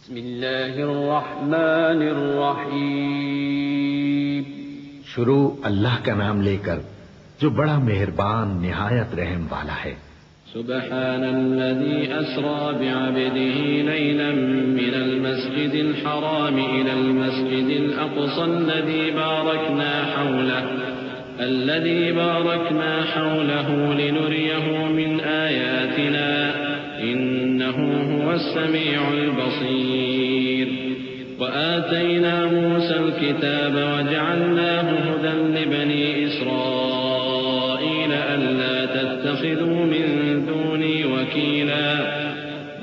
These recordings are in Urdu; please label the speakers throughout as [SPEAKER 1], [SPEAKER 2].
[SPEAKER 1] بسم اللہ الرحمن الرحیم.
[SPEAKER 2] شروع اللہ کا نام لے کر جو بڑا مہربان نہایت رحم والا ہے.
[SPEAKER 1] سبحان الذي أسرى بعبده ليلا من المسجد الحرام إلى المسجد الأقصى الذي باركنا حوله لنريه من آياتنا إنه هو السميع البصير. وآتينا موسى الكتاب وجعلناه هدى لبني إسرائيل ألا تتخذوا من دوني وكيلا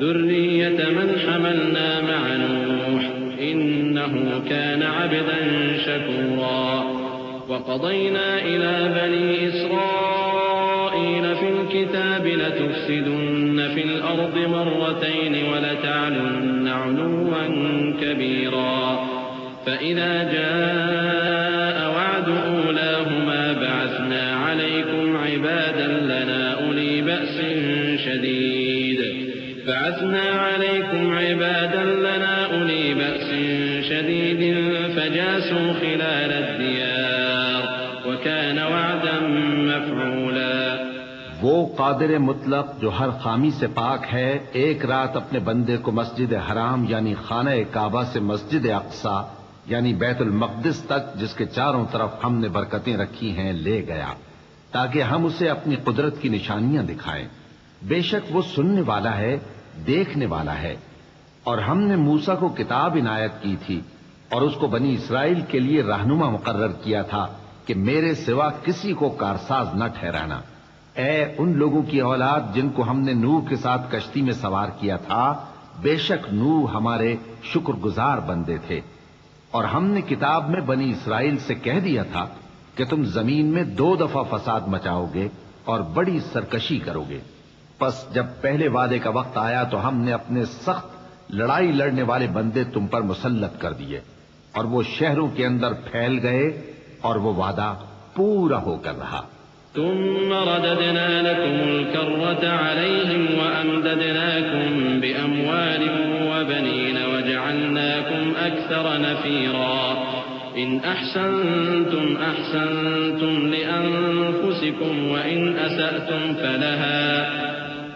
[SPEAKER 1] ذرية من حملنا مع نوح إنه كان عبدا شكورا. وقضينا إلى بني إسرائيل في الكتاب لتفسدن في الأرض مرتين ولتعلن علوا كبيرا. فإذا جاء وعد أولاهما بعثنا عليكم عبادا لنا أولي بأس شديد فجاسوا خلال الديار وكان وعدا مفعولا.
[SPEAKER 2] وہ قادر مطلق جو ہر خامی سے پاک ہے ایک رات اپنے بندے کو مسجد حرام یعنی خانہ کعبہ سے مسجد اقصی یعنی بیت المقدس تک جس کے چاروں طرف ہم نے برکتیں رکھی ہیں لے گیا تاکہ ہم اسے اپنی قدرت کی نشانیاں دکھائیں. بے شک وہ سننے والا ہے دیکھنے والا ہے. اور ہم نے موسیٰ کو کتاب عنایت کی تھی اور اس کو بنی اسرائیل کے لیے رہنما مقرر کیا تھا کہ میرے سوا کسی کو کارساز نہ ٹھہرانا. اے ان لوگوں کی اولاد جن کو ہم نے نوح کے ساتھ کشتی میں سوار کیا تھا بے شک نوح ہمارے شکر گزار بندے تھے. اور ہم نے کتاب میں بنی اسرائیل سے کہہ دیا تھا کہ تم زمین میں 2 دفعہ فساد مچاؤ گے اور بڑی سرکشی کرو گے. پس جب پہلے وعدے کا وقت آیا تو ہم نے اپنے سخت لڑائی لڑنے والے بندے تم پر مسلط کر دیے اور وہ شہروں کے اندر پھیل گئے اور وہ وعدہ پورا ہو کر رہا.
[SPEAKER 1] ثم رددنا لكم الكرة عليهم وأمددناكم بأموال وبنين وجعلناكم أكثر نفيرا. إن أحسنتم أحسنتم لأنفسكم وإن أسأتم فلها.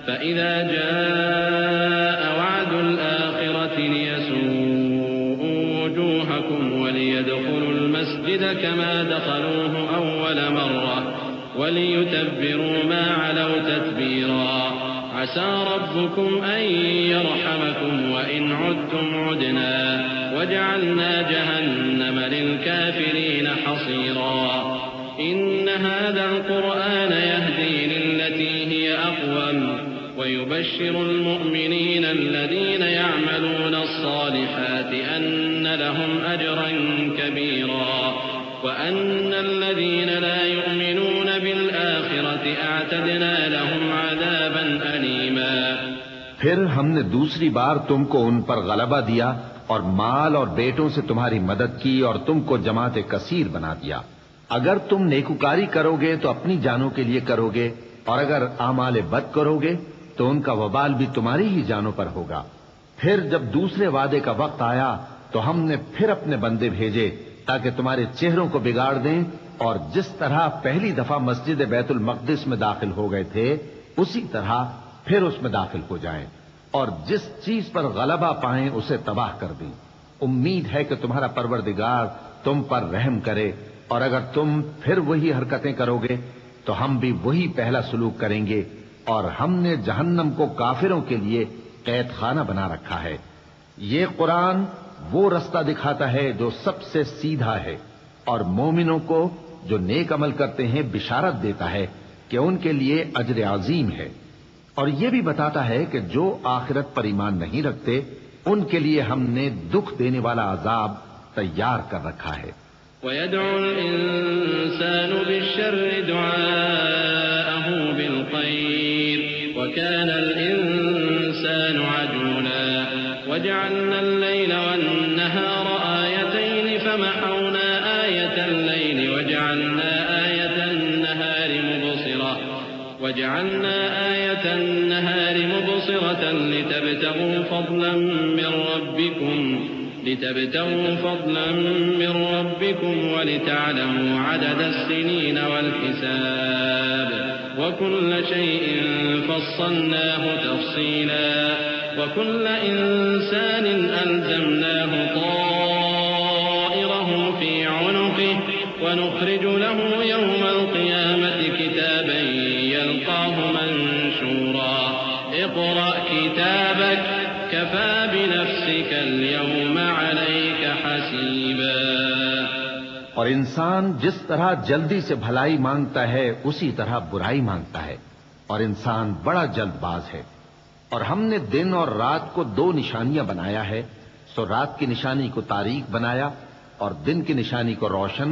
[SPEAKER 1] فإذا جاء وعد الآخرة ليسوءوا وجوهكم وليدخلوا المسجد كما دخلوه أول مرة وليتبروا ما علوا تتبيرا. عسى ربكم أن يرحمكم وإن عدتم عدنا وجعلنا جهنم للكافرين حصيرا. إن هذا القرآن يهدي للتي هي أقوم ويبشر المؤمنين الذين يعملون الصالحات أن لهم أجرا كبيرا وأن الذين لا يؤمنون بالآخرة أعتدنا لهم عذابا أليما.
[SPEAKER 2] پھر ہم نے دوسری بار تم کو ان پر غلبہ دیا اور مال اور بیٹوں سے تمہاری مدد کی اور تم کو جماعت کثیر بنا دیا. اگر تم نیکوکاری کرو گے تو اپنی جانوں کے لیے کرو گے اور اگر اعمال بد کرو گے تو ان کا وبال بھی تمہاری ہی جانوں پر ہوگا. پھر جب دوسرے وعدے کا وقت آیا تو ہم نے پھر اپنے بندے بھیجے تاکہ تمہارے چہروں کو بگاڑ دیں اور جس طرح پہلی دفعہ مسجد بیت المقدس میں داخل ہو گئے تھے اسی طرح پھر اس میں داخل ہو جائیں اور جس چیز پر غلبہ پائیں اسے تباہ کر دیں. امید ہے کہ تمہارا پروردگار تم پر رحم کرے اور اگر تم پھر وہی حرکتیں کرو گے تو ہم بھی وہی پہلا سلوک کریں گے. اور ہم نے جہنم کو کافروں کے لیے قید خانہ بنا رکھا ہے. یہ قرآن وہ رستہ دکھاتا ہے جو سب سے سیدھا ہے اور مومنوں کو جو نیک عمل کرتے ہیں بشارت دیتا ہے کہ ان کے لیے اجر عظیم ہے. اور یہ بھی بتاتا ہے کہ جو آخرت پر ایمان نہیں رکھتے ان کے لیے ہم نے دکھ دینے والا عذاب تیار کر رکھا ہے.
[SPEAKER 1] وَيَدْعُ الْإِنسَانُ بِالشَّرِّ دُعَاءَهُ بِالْخَيْرِ وَكَانَ الْإِنسَانُ عَجُولًا. وَجَعَلْنَا اللَّيْلَ وَالنَّهَارَ آيَتَيْنِ فَمَحَوْنَا آيَةَ اللَّيْلِ وَجَعَلْنَا آيَةَ النَّهَارِ مُبْصِرَةً لِتَبْتَغُوا لتبتغوا فضلا من ربكم ولتعلموا عدد السنين والحساب وكل شيء فصلناه تفصيلا وكل إنسان ألزمناه طائره في عنقه ونخرج له يوم القيامة كتابا يلقاه منشورا اقرأ كتابك كفى بنفسك اليوم عليك حسيبا.
[SPEAKER 2] اور انسان جس طرح جلدی سے بھلائی مانگتا ہے اسی طرح برائی مانگتا ہے، اور انسان بڑا جلد باز ہے. اور ہم نے دن اور رات کو 2 نشانیاں بنایا ہے، سو رات کی نشانی کو تاریک بنایا اور دن کی نشانی کو روشن،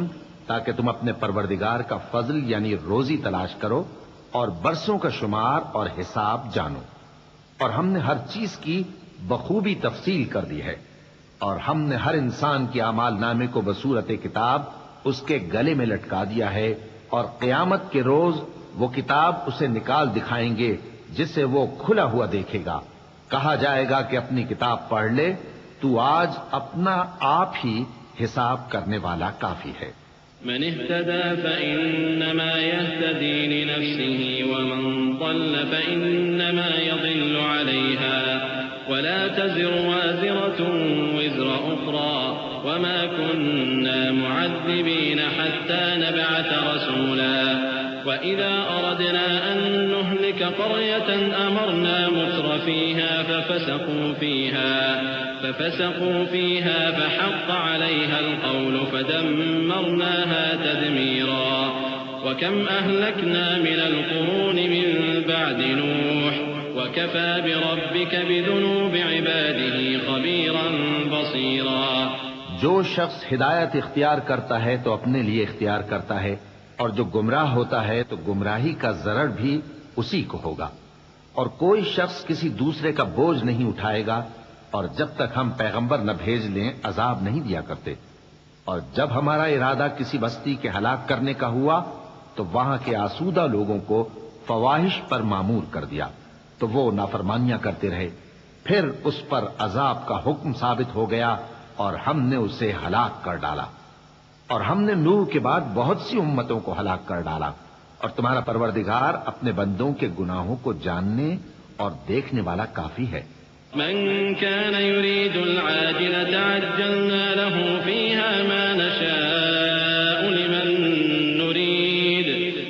[SPEAKER 2] تاکہ تم اپنے پروردگار کا فضل یعنی روزی تلاش کرو اور برسوں کا شمار اور حساب جانو. اور ہم نے ہر چیز کی بخوبی تفصیل کر دی ہے، اور ہم نے ہر انسان کے اعمال نامے کو بصورت کتاب اس کے گلے میں لٹکا دیا ہے، اور قیامت کے روز وہ کتاب اسے نکال دکھائیں گے جسے وہ کھلا ہوا دیکھے گا. کہا جائے گا کہ اپنی کتاب پڑھ لے، تو آج اپنا آپ ہی حساب کرنے والا کافی ہے.
[SPEAKER 1] من اهتدى فإنما يهتدي لنفسه ومن ضل فإنما يضل عليها ولا تزر وازرة وزر أخرى وما كنا معذبين حتى نبعث رسولا وإذا أردنا أن نهلك قرية أمرنا متر فيها ففسقوا فيها فحق عليها القول فدمرناها تدميرا. وكم أهلكنا من القرون من بعد نوح وكفى بربك بذنوب عباده خبيرا بصيرا.
[SPEAKER 2] جو شخص ہدایت اختیار کرتا ہے تو اپنے لیے اختیار کرتا ہے، اور جو گمراہ ہوتا ہے تو گمراہی کا ضرر بھی اسی کو ہوگا. اور کوئی شخص کسی دوسرے کا بوجھ نہیں اٹھائے گا، اور جب تک ہم پیغمبر نہ بھیج لیں عذاب نہیں دیا کرتے. اور جب ہمارا ارادہ کسی بستی کے ہلاک کرنے کا ہوا تو وہاں کے آسودہ لوگوں کو فواحش پر معمور کر دیا، تو وہ نافرمانیاں کرتے رہے. پھر اس پر عذاب کا حکم ثابت ہو گیا اور ہم نے اسے ہلاک کر ڈالا. اور ہم نے نوح کے بعد بہت سی امتوں کو ہلاک کر ڈالا. اور تمہارا پروردگار اپنے بندوں کے گناہوں کو جاننے اور دیکھنے والا کافی ہے.
[SPEAKER 1] من كان يريد العاجلة عجلنا له فيها ما نشاء لمن نريد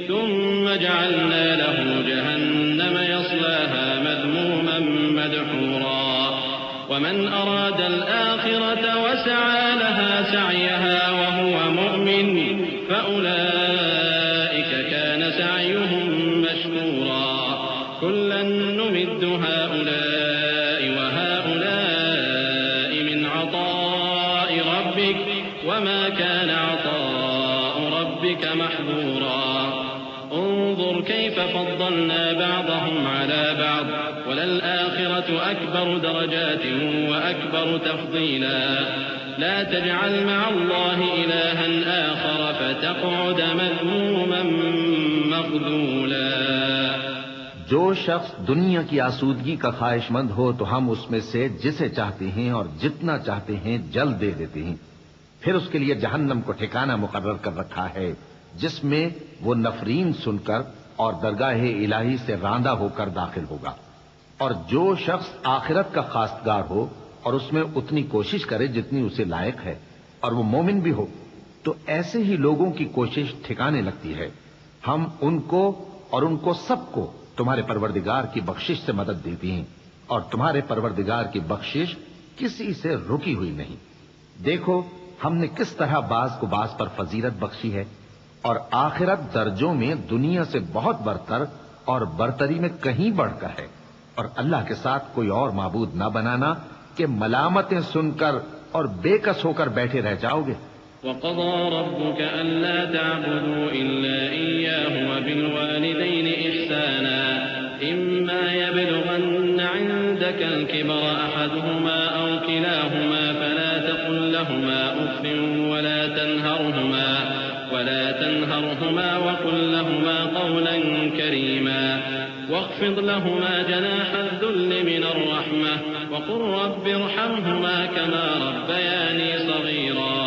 [SPEAKER 1] ثم جعلنا له جهنم يصلاها مذموما مدحورا ومن أراد الآخرة وسعى لها سعيها وهو مؤمن فأولئك كان سعيهم مشكورا. كلا نمد هؤلاء وهؤلاء من عطاء ربك وما كان عطاء ربك محظورا. انظر كيف فضلنا بعضهم على بعض وللآخرة أكبر درجات وأكبر تفضيلا. لا تجعل مع الله إلها آخر فتقعد مذموما مخذولا.
[SPEAKER 2] جو شخص دنیا کی آسودگی کا خواہش مند ہو تو ہم اس میں سے جسے چاہتے ہیں اور جتنا چاہتے ہیں جلد دے دیتے ہیں. پھر اس کے لیے جہنم کو ٹھکانہ مقرر کر رکھا ہے جس میں وہ نفرین سن کر اور درگاہ الہی سے راندہ ہو کر داخل ہوگا. اور جو شخص آخرت کا خواستگار ہو اور اس میں اتنی کوشش کرے جتنی اسے لائق ہے اور وہ مومن بھی ہو تو ایسے ہی لوگوں کی کوشش ٹھکانے لگتی ہے. ہم ان کو اور ان کو سب کو تمہارے پروردگار کی بخشش سے مدد دیتی ہیں، اور تمہارے پروردگار کی بخشش کسی سے رکی ہوئی نہیں. دیکھو ہم نے کس طرح بعض کو بعض پر فضیلت بخشی ہے، اور آخرت درجوں میں دنیا سے بہت برتر اور برتری میں کہیں بڑھ کر ہے. اور اللہ کے ساتھ کوئی اور معبود نہ بنانا کہ ملامتیں سن کر اور بے کس ہو کر بیٹھے رہ جاؤ گے.
[SPEAKER 1] وقضى ربك ألا تعبدوا إلا إياه وبالوالدين إحسانا إما يبلغن عندك الكبر أحدهما أو كلاهما فلا تقل لهما أف ولا تنهرهما وقل لهما قولا كريما. واخفض لهما جناح الذل من الرحمة وقل رب ارحمهما كما ربياني صغيرا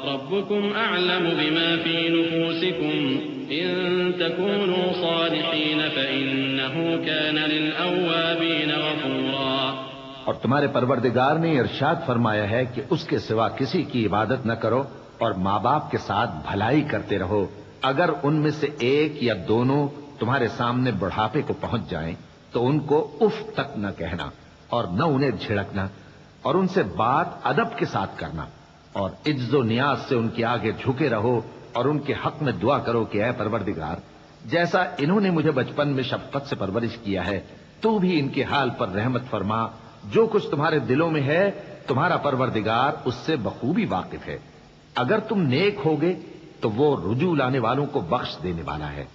[SPEAKER 1] ربكم أعلم بما في نفوسكم إن تكونوا صالحين فإنه كان للأوابين غفورا.
[SPEAKER 2] اور تمہارے پروردگار نے ارشاد فرمایا ہے کہ اس کے سوا کسی کی عبادت نہ کرو اور ماں باپ کے ساتھ بھلائی کرتے رہو. اگر ان میں سے ایک یا دونوں تمہارے سامنے بڑھاپے کو پہنچ جائیں تو ان کو اف تک نہ کہنا اور نہ انہیں جھڑکنا اور ان سے بات ادب کے ساتھ کرنا اور عجز و نیاز سے ان کے آگے جھکے رہو اور ان کے حق میں دعا کرو کہ اے پروردگار جیسا انہوں نے مجھے بچپن میں شفقت سے پرورش کیا ہے تو بھی ان کے حال پر رحمت فرما. جو کچھ تمہارے دلوں میں ہے تمہارا پروردگار اس سے بخوبی واقف ہے. اگر تم نیک ہوگے تو وہ رجوع لانے والوں کو بخش دینے والا ہے.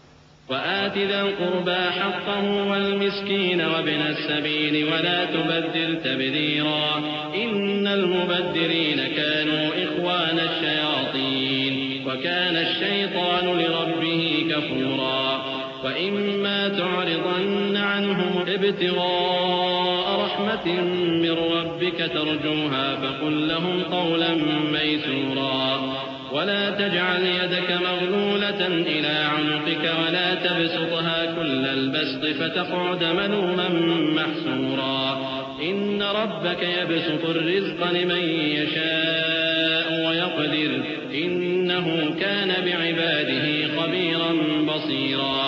[SPEAKER 1] وآت ذا القربى حقه والمسكين وابن السبيل ولا تبذر تبذيرا إن المبذرين كانوا إخوان الشياطين وكان الشيطان لربه كفورا. وإما تعرضن عنهم ابتغاء رحمة من ربك ترجوها فقل لهم قولا ميسورا. ولا تجعل يدك مغلولة إلى عنقك ولا تبسطها كل البسط فتقعد ملوما محسورا. إن ربك يبسط الرزق لمن يشاء ويقدر إنه كان بعباده خبيرا بصيرا.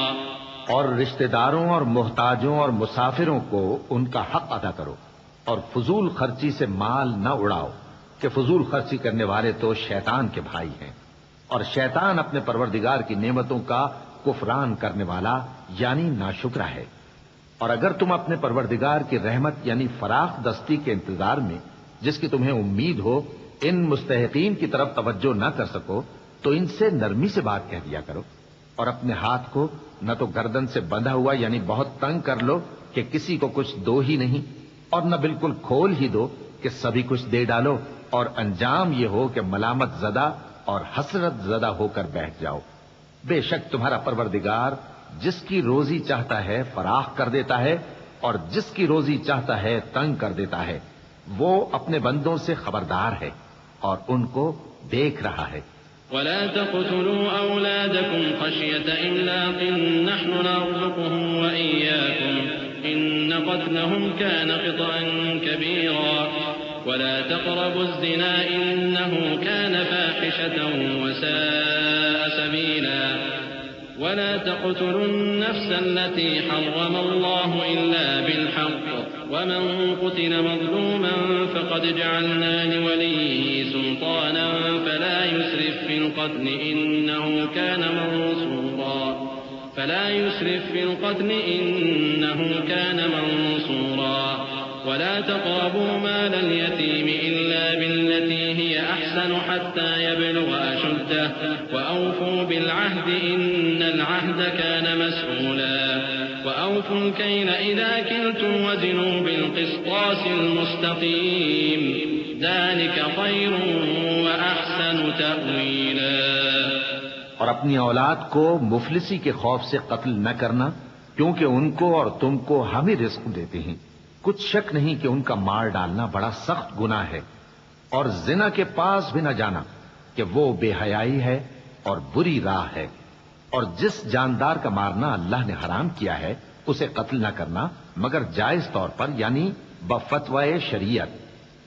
[SPEAKER 2] اور رشتہ داروں اور محتاجوں اور مسافروں کو ان کا حق ادا کرو اور فضول خرچی سے مال نہ اڑاؤ کہ فضول خرچی کرنے والے تو شیطان کے بھائی ہیں اور شیطان اپنے پروردگار کی نعمتوں کا کفران کرنے والا یعنی ناشکرا ہے. اور اگر تم اپنے پروردگار کی رحمت یعنی فراخ دستی کے انتظار میں جس کی تمہیں امید ہو ان مستحقین کی طرف توجہ نہ کر سکو تو ان سے نرمی سے بات کہہ دیا کرو اور اپنے ہاتھ کو نہ تو گردن سے بندھا ہوا یعنی بہت تنگ کر لو کہ کسی کو کچھ دو ہی نہیں اور نہ بالکل کھول ہی دو کہ سبھی کچھ دے ڈالو اور انجام یہ ہو کہ ملامت زدہ اور حسرت زدہ ہو کر بیٹھ جاؤ. بے شک تمہارا پروردگار جس کی روزی چاہتا ہے فراخ کر دیتا ہے اور جس کی روزی چاہتا ہے تنگ کر دیتا ہے. وہ اپنے بندوں سے خبردار ہے اور ان کو دیکھ رہا ہے.
[SPEAKER 1] ولا تقتلوا أولادكم خشية إملاق نحن نرزقهم وإياكم إن قتلهم كان خطأ كبيرا. ولا تقربوا الزنا إنه كان فاحشة وساء سبيلا. ولا تقتلوا النفس التي حرم الله إلا بالحق ومن قتل مظلوما فقد جعلنا لوليه سلطانا فلا يسرف في القتل إنه كان منصورا. ولا تقربوا مال اليتيم إلا بالتي هي أحسن حتى يبلغ أشده وأوفوا بالعهد إن العهد كان مسؤولا. وأوفوا الكيل إذا كلتم وزنوا بالقسطاس المستقيم ذلك خير وأحسن تأويلا.
[SPEAKER 2] اور اپنی اولاد کو مفلسی کے خوف سے قتل نہ کرنا کیونکہ ان کو اور تم کو ہم ہی رزق دیتے ہیں. کچھ شک نہیں کہ ان کا مار ڈالنا بڑا سخت گناہ ہے اور زنا کے پاس بھی نہ جانا کہ وہ بے حیائی ہے اور بری راہ ہے. اور جس جاندار کا مارنا اللہ نے حرام کیا ہے اسے قتل نہ کرنا مگر جائز طور پر یعنی بفتوائے شریعت.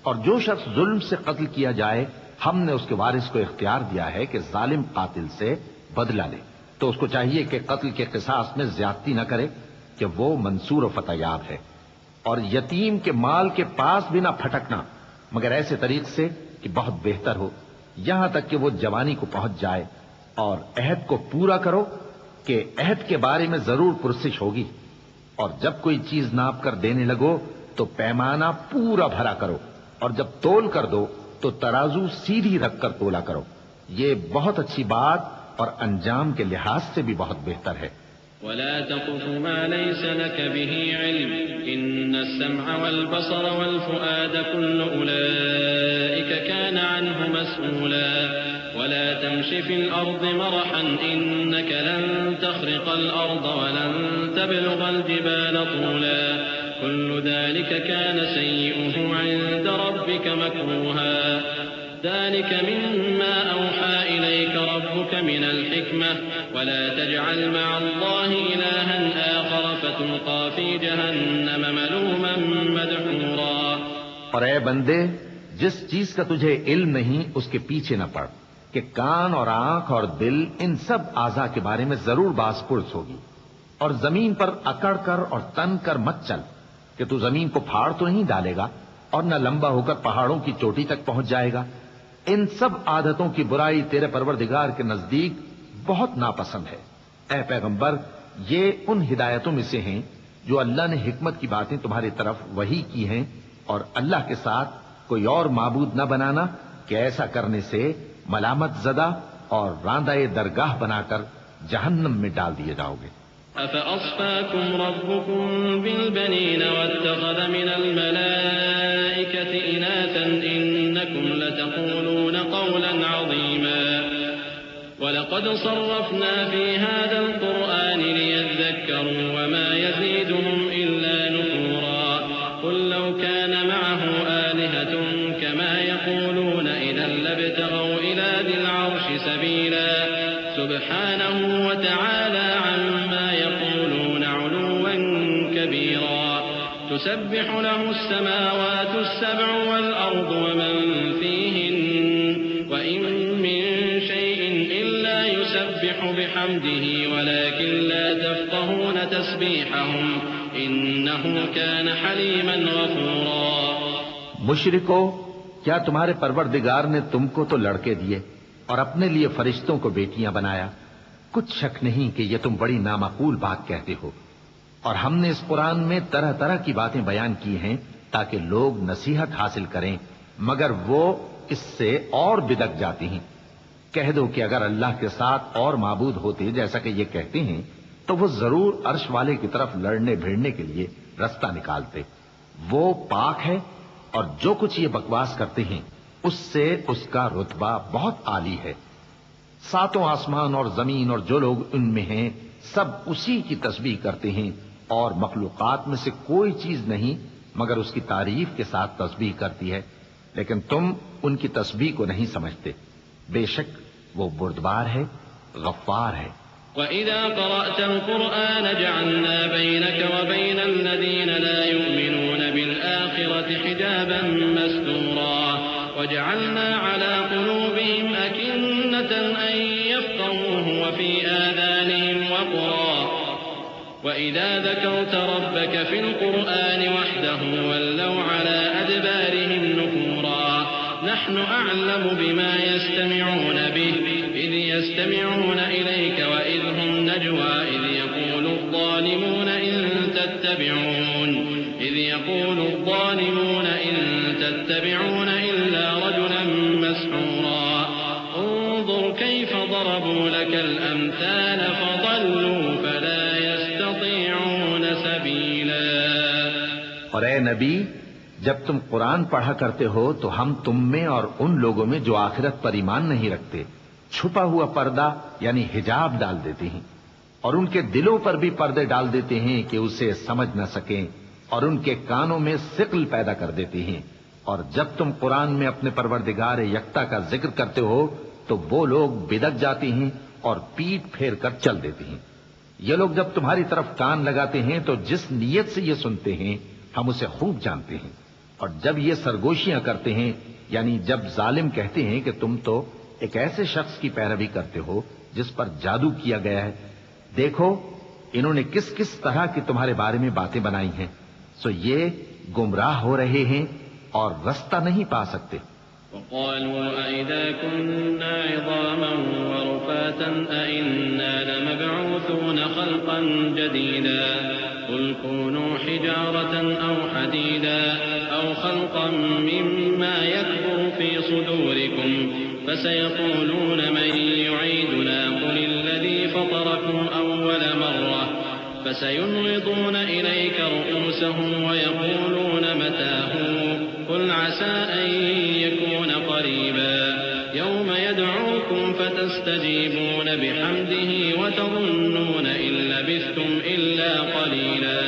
[SPEAKER 2] اور جو شخص ظلم سے قتل کیا جائے ہم نے اس کے وارث کو اختیار دیا ہے کہ ظالم قاتل سے بدلہ لے تو اس کو چاہیے کہ قتل کے قصاص میں زیادتی نہ کرے کہ وہ منصور و فتح یاب ہے. اور یتیم کے مال کے پاس بھی نہ پھٹکنا مگر ایسے طریق سے کہ بہت بہتر ہو یہاں تک کہ وہ جوانی کو پہنچ جائے. اور عہد کو پورا کرو کہ عہد کے بارے میں ضرور پرسش ہوگی. اور جب کوئی چیز ناپ کر دینے لگو تو پیمانہ پورا بھرا کرو اور جب تول کر دو تو ترازو سیدھی رکھ کر تولا کرو. یہ بہت اچھی بات اور انجام کے لحاظ سے بھی بہت بہتر ہے.
[SPEAKER 1] ولا تقف ما ليس لك به علم إن السمع والبصر والفؤاد كل أولئك كان عنه مسؤولا. ولا تمش في الأرض مرحا إنك لن تخرق الأرض ولن تبلغ الجبال طولا كل ذلك كان سيئه عند ربك مكروها ذلك مما أوحى إليك ربك من الحكمة ولا تجعل مع الله إلها آخر فتلقى في جهنم ملوما مدحورا۔
[SPEAKER 2] اور اے بندے، جس چیز کا تجھے علم نہیں اس کے پیچھے نہ پڑ، کہ کان اور آنکھ اور دل ان سب اعضاء کے بارے میں ضرور باز پرس ہوگی، اور زمین پر اکڑ کر اور تن کر مت چل کہ تو زمین کو پھاڑ تو نہیں ڈالے گا اور نہ لمبا ہو کر پہاڑوں کی چوٹی تک پہنچ جائے گا۔ ان سب عادتوں کی برائی تیرے پروردگار کے نزدیک بہت ناپسند ہے۔ اے پیغمبر، یہ ان ہدایتوں میں سے ہیں جو اللہ نے حکمت کی باتیں تمہاری طرف وحی کی ہیں، اور اللہ کے ساتھ کوئی اور معبود نہ بنانا کہ ایسا کرنے سے ملامت زدہ اور راندہ درگاہ بنا کر جہنم میں ڈال دیے جاؤ گے۔
[SPEAKER 1] أفأصفاكم ربكم بالبنين واتخذ من الملائكة إناثا إنكم لتقولون قولا عظيما ولقد صرفنا في هذا القرآن ليذكروا وما يزيدهم إلا نفورا قل لو كان معه آلهة كما يقولون إذا لابتغوا إلى ذي العرش سبيلا سبحانه وتعالى عما يقولون علوا كبيرا تسبح له السماوات السبع والأرض ومن فيهن وإن من شيء إلا يسبح بحمده ولكن لا تفقهون تسبيحهم إنه كان حليما غفورا۔
[SPEAKER 2] مشرکو، کیا تمہارے پروردگار نے تم کو تو لڑکے دیے اور اپنے لیے فرشتوں کو بیٹیاں بنایا؟ کچھ شک نہیں کہ یہ تم بڑی نامعقول بات کہتے ہو، اور ہم نے اس قرآن میں طرح طرح کی باتیں بیان کی ہیں تاکہ لوگ نصیحت حاصل کریں، مگر وہ اس سے اور بدک جاتی ہیں۔ کہہ دو کہ اگر اللہ کے ساتھ اور معبود ہوتے جیسا کہ یہ کہتے ہیں تو وہ ضرور عرش والے کی طرف لڑنے بھیڑنے کے لیے رستہ نکالتے۔ وہ پاک ہے، اور جو کچھ یہ بکواس کرتے ہیں اس سے اس کا رتبہ بہت عالی ہے۔ ساتوں آسمان اور زمین اور جو لوگ ان میں ہیں سب اسی کی تسبیح کرتے ہیں، اور مخلوقات میں سے کوئی چیز نہیں مگر اس کی تعریف کے ساتھ تسبیح کرتی ہے، لیکن تم ان کی تسبیح کو نہیں سمجھتے۔ بے شک وہ بردبار ہے، غفار ہے۔
[SPEAKER 1] وَإِذَا قَرَأْتَ الْقُرْآنَ جَعَلْنَا بَيْنَكَ وَبَيْنَ الَّذِينَ لَا يُؤْمِنُونَ بِالْآخِرَةِ حِجَابًا مَسْتُورًا وَجَعَلْنَا عَلَى قُلُوبِهِمْ أَكِنَّةً أَن يَفْقَهُوهُ وَفِي آذَانِهِمْ وَقْرًا وَإِذَا ذَكَرْتَ رَبَّكَ فِي الْقُرْآنِ وَحْدَهُ وَلَّوْا عَلَى أَدْبَارِهِمْ نُفُورًا نَحْنُ أَعْلَمُ بِمَا يَسْتَمِعُونَ بِهِ إذ يستمعون إليك وإذ هم نجوى إذ يقول الظالمون إن تتبعون إلا رجلا مسحورا انظر كيف ضربوا لك الأمثال فضلوا فلا يستطيعون سبيلا۔
[SPEAKER 2] اور اے نبی، جب تم قرآن پڑھا کرتے ہو تو ہم تم میں اور ان لوگوں میں جو آخرت پر ایمان نہیں رکھتے چھپا ہوا پردہ یعنی حجاب ڈال دیتے ہیں، اور ان کے دلوں پر بھی پردے ڈال دیتے ہیں کہ اسے سمجھ نہ سکیں، اور ان کے کانوں میں ثقل پیدا کر دیتے ہیں۔ اور جب تم قرآن میں اپنے پروردگار یکتا کا ذکر کرتے ہو تو وہ لوگ بدک جاتے ہیں اور پیٹ پھیر کر چل دیتے ہیں۔ یہ لوگ جب تمہاری طرف کان لگاتے ہیں تو جس نیت سے یہ سنتے ہیں ہم اسے خوب جانتے ہیں، اور جب یہ سرگوشیاں کرتے ہیں یعنی جب ظالم کہتے ہیں کہ تم تو ایک ایسے شخص کی پیروی کرتے ہو جس پر جادو کیا گیا ہے، دیکھو انہوں نے کس کس طرح کی تمہارے بارے میں باتیں بنائی ہیں، سو یہ گمراہ ہو رہے ہیں اور رستہ نہیں پا سکتے۔
[SPEAKER 1] وقالوا أئذا كنا عظاما ورفاتا أئنا لمبعوثون خلقا جديدا قل كونوا حجارة أو حديدا أو خلقا مما يكبر في صدوركم فسيقولون من يعيدنا قل الذي فطركم أول مرة فسينغضون إليك رؤوسهم ويقولون متى قل عسى أن يكون قريبا يوم يدعوكم يدعوكم فتستجيبون بحمده وتظنون إن لبثتم إلا قليلا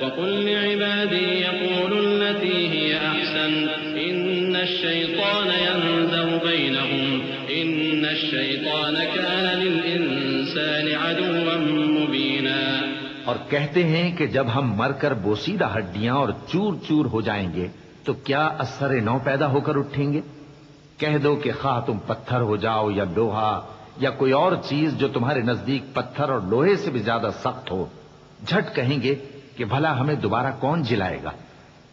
[SPEAKER 1] وقل لعبادي يقولوا التي هي أحسن إن الشيطان ينزغ بينهم إن الشيطان كان للإنسان عدوا مبينا.
[SPEAKER 2] اور کہتے ہیں کہ جب ہم مر کر بوسیدہ ہڈیاں اور چور چور ہو جائیں گے تو کیا اثر نو پیدا ہو کر اٹھیں گے؟ کہہ دو کہ خواہ تم پتھر ہو جاؤ یا لوہا یا کوئی اور چیز جو تمہارے نزدیک پتھر اور لوہے سے بھی زیادہ سخت ہو، جھٹ کہیں گے کہ بھلا ہمیں دوبارہ کون جلائے گا؟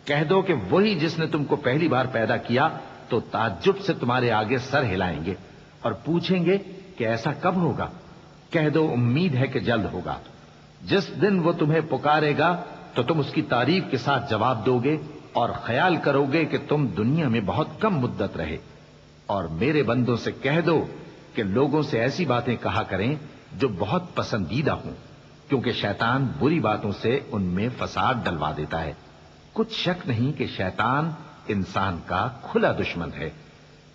[SPEAKER 2] کہہ دو کہ وہی جس نے تم کو پہلی بار پیدا کیا تو تعجب سے تمہارے آگے سر ہلائیں گے اور پوچھیں گے کہ ایسا کب ہوگا؟ کہہ دو امید ہے کہ جلد ہوگا. جس دن وہ تمہیں پکارے گا تو تم اس کی تعریف کے ساتھ جواب دو گے اور خیال کرو گے کہ تم دنیا میں بہت کم مدت رہے. اور میرے بندوں سے کہہ دو کہ لوگوں سے ایسی باتیں کہا کریں جو بہت پسندیدہ ہوں، کیونکہ شیطان بری باتوں سے ان میں فساد ڈلوا دیتا ہے. کچھ شک نہیں کہ شیطان انسان کا کھلا دشمن ہے.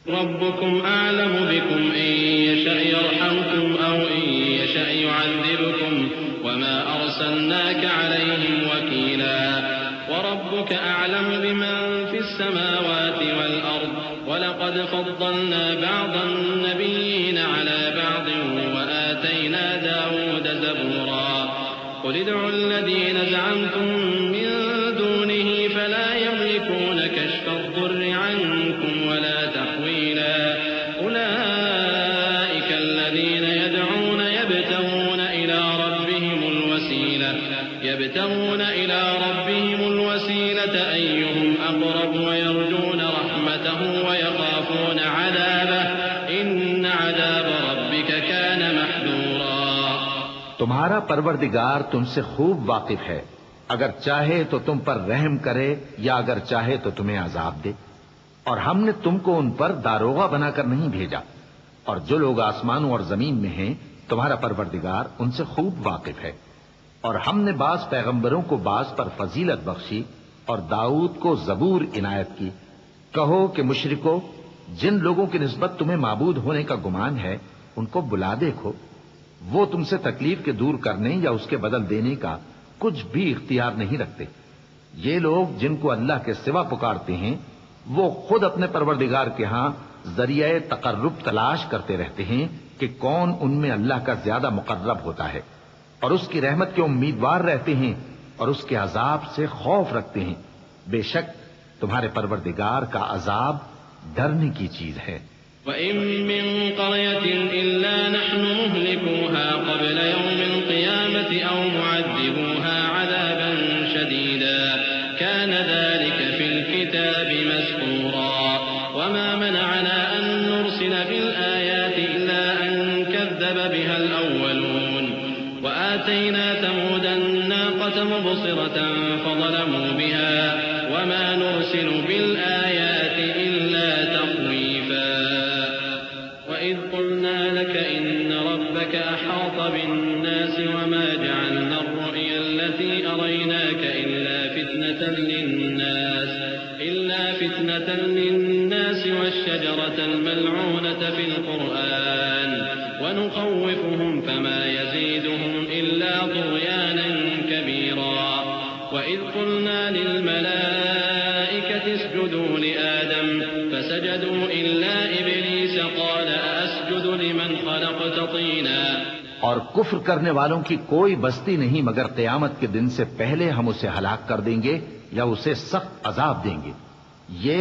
[SPEAKER 1] ربكم أعلم بكم إن يشأ يرحمكم أو إن يشأ يعذبكم وما أرسلناك عليهم وكيلا وربك أعلم بمن في السماوات والأرض ولقد فضلنا بعض النبيين على بعض وآتينا داود زبورا قل ادعوا الذين زعمتم من دونه فلا يملكون كشف الضر عنكم ولا تحويلا أولئك الذين يدعون يبتغون إلى ربهم الوسيلة أيهم أقرب ويرجون رحمته ويخافون عذابه إن عذاب ربك كان محذورا.
[SPEAKER 2] تمہارا پروردگار تم سے خوب واقف ہے، اگر چاہے تو تم پر رحم کرے یا اگر چاہے تو تمہیں عذاب دے. اور ہم نے تم کو ان پر داروغہ بنا کر نہیں بھیجا، اور جو لوگ آسمانوں اور زمین میں ہیں تمہارا پروردگار ان سے خوب واقف ہے. اور ہم نے بعض پیغمبروں کو بعض پر فضیلت بخشی اور داؤد کو زبور عنایت کی. کہو کہ مشرکو، جن لوگوں کی نسبت تمہیں معبود ہونے کا گمان ہے ان کو بلا دیکھو، وہ تم سے تکلیف کے دور کرنے یا اس کے بدل دینے کا کچھ بھی اختیار نہیں رکھتے. یہ لوگ جن کو اللہ کے سوا پکارتے ہیں وہ خود اپنے پروردگار کے ہاں ذریعہ تقرب تلاش کرتے رہتے ہیں کہ کون ان میں اللہ کا زیادہ مقرب ہوتا ہے، اور اس کی رحمت کے امیدوار رہتے ہیں اور اس کے عذاب سے خوف رکھتے ہیں. بے شک تمہارے پروردگار کا عذاب ڈرنے کی چیز ہے.
[SPEAKER 1] وَإِن مِّن قَرْيَةٍ إِلَّا نَحْنُ مُهْلِكُوهَا قَبْلَ يَوْمِ الْقِيَامَةِ أَوْ مُعَذِّبُوهَا عَذَابًا شَدِيدًا كَانَ ذَلِكَ فِي الْكِتَابِ مَسْطُورًا وَمَا مَنَعَنَا أَن نُّرْسِلَ بِالْآيَاتِ إِلَّا أَن كَذَّبَ بِهَا الْأَوَّلُونَ وآتينا ثمود الناقة مبصرة فظلموا بها وما نرسل بالآيات إلا تخويفا وإذ قلنا لك إن ربك أحاط بالناس وما جعلنا الرؤيا التي أريناك إلا فتنة للناس والشجرة الملعونة في القرآن ونخوفهم فما يزيدهم إلا طغيانا كبيرا وإذ قلنا للملائكة اسجدوا لآدم فسجدوا إلا إبليس قال أسجد لمن خلقت طينا.
[SPEAKER 2] اور کفر کرنے والوں کی کوئی بستی نہیں مگر قیامت کے دن سے پہلے ہم اسے ہلاک کر دیں گے یا اسے سخت عذاب دیں گے. یہ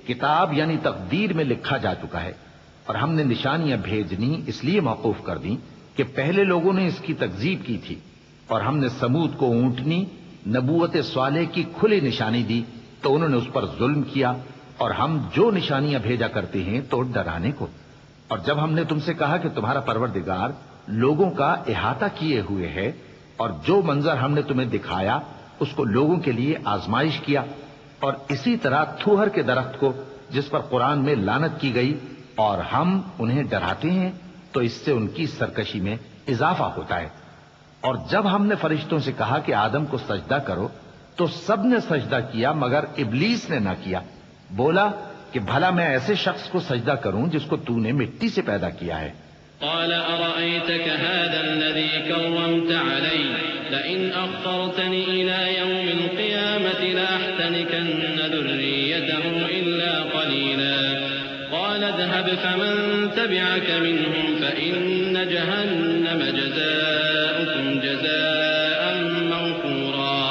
[SPEAKER 2] کتاب یعنی تقدیر میں لکھا جا چکا ہے، اور ہم نے نشانیاں بھیجنی اس لیے موقوف کر دیں کہ پہلے لوگوں نے اس کی تکذیب کی تھی. اور ہم نے سمود کو اونٹنی نبوت صالح کی کھلی نشانی دی تو انہوں نے اس پر ظلم کیا. اور ہم جو نشانیاں بھیجا کرتے ہیں تو ڈرانے کو. اور جب ہم نے تم سے کہا کہ تمہارا پروردگار لوگوں کا احاطہ کیے ہوئے ہے اور جو منظر ہم نے تمہیں دکھایا اس کو لوگوں کے لیے آزمائش کیا، اور اسی طرح تھوہر کے درخت کو جس پر قرآن میں لعنت کی گئی، اور ہم انہیں ڈراتے ہیں تو اس سے ان کی سرکشی میں اضافہ ہوتا ہے. اور جب ہم نے فرشتوں سے کہا کہ آدم کو سجدہ کرو تو سب نے سجدہ کیا مگر ابلیس نے نہ کیا. بولا کہ بھلا میں ایسے شخص کو سجدہ کروں جس کو تو نے مٹی سے پیدا کیا ہے؟
[SPEAKER 1] قال أرأيتك هذا الذي كرمت علي لئن أخرتني إلى يوم القيامة لأحتنكن ذريته إلا قليلا قال اذهب فمن تبعك منهم فإن جهنم جزاؤكم جزاء موفورا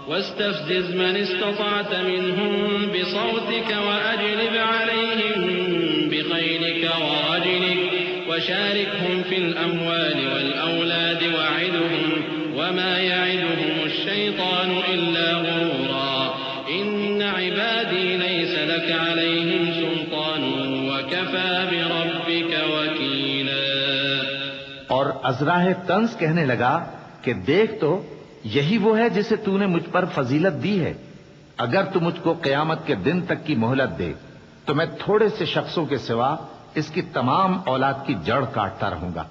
[SPEAKER 1] واستفزز من استطعت منهم بصوتك وأجلب عليهم بخيلك ورجلك وشاركهم في الأموال والأولاد وعدهم وما يعدهم الشيطان إلا غرورا إن عبادي ليس لك عليهم سلطان وكفى بربك وكيلا۔
[SPEAKER 2] اور ازراہ طنز کہنے لگا کہ دیکھ تو یہی وہ ہے جسے تو نے مجھ پر فضیلت دی ہے، اگر تو مجھ کو قیامت کے دن تک کی مہلت دے تو میں تھوڑے سے شخصوں کے سوا اس کی تمام اولاد کی جڑ کاٹتا رہوں گا۔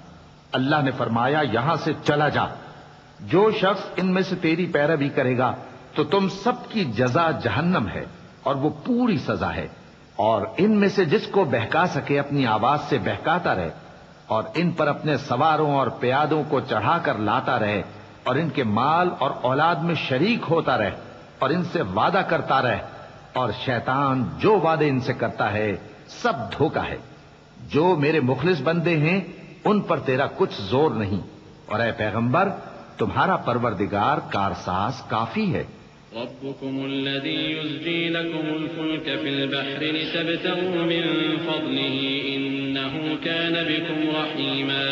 [SPEAKER 2] اللہ نے فرمایا یہاں سے چلا جا، جو شخص ان میں سے تیری پیروی کرے گا تو تم سب کی جزا جہنم ہے اور وہ پوری سزا ہے، اور ان میں سے جس کو بہکا سکے اپنی آواز سے بہکاتا رہے اور ان پر اپنے سواروں اور پیادوں کو چڑھا کر لاتا رہے اور ان کے مال اور اولاد میں شریک ہوتا رہے اور ان سے وعدہ کرتا رہے، اور شیطان جو وعدے ان سے کرتا ہے سب دھوکہ ہے۔ جو میرے مخلص بندے ہیں ان پر تیرا کچھ زور نہیں، اور اے پیغمبر تمہارا پروردگار کارساز کافی ہے۔
[SPEAKER 1] ربكم الذي يزجي لكم الفلك في البحر لتبتغوا من فضله إنه كان بكم رحيما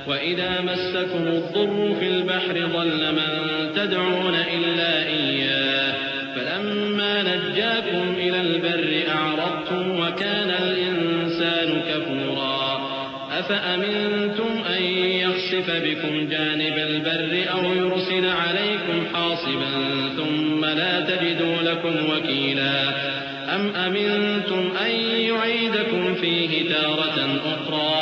[SPEAKER 1] وإذا مسكم الضر في البحر ضل من تدعون إلا إياه فلما نجاكم إلى البر أعرضتم وكان الإنسان كفورا أفأمنتم أن يخسف بكم جانب البر أو يرسل عليكم حاصبا ثم لا تجدوا لكم وكيلا أم أمنتم أن يعيدكم فيه تارة أخرى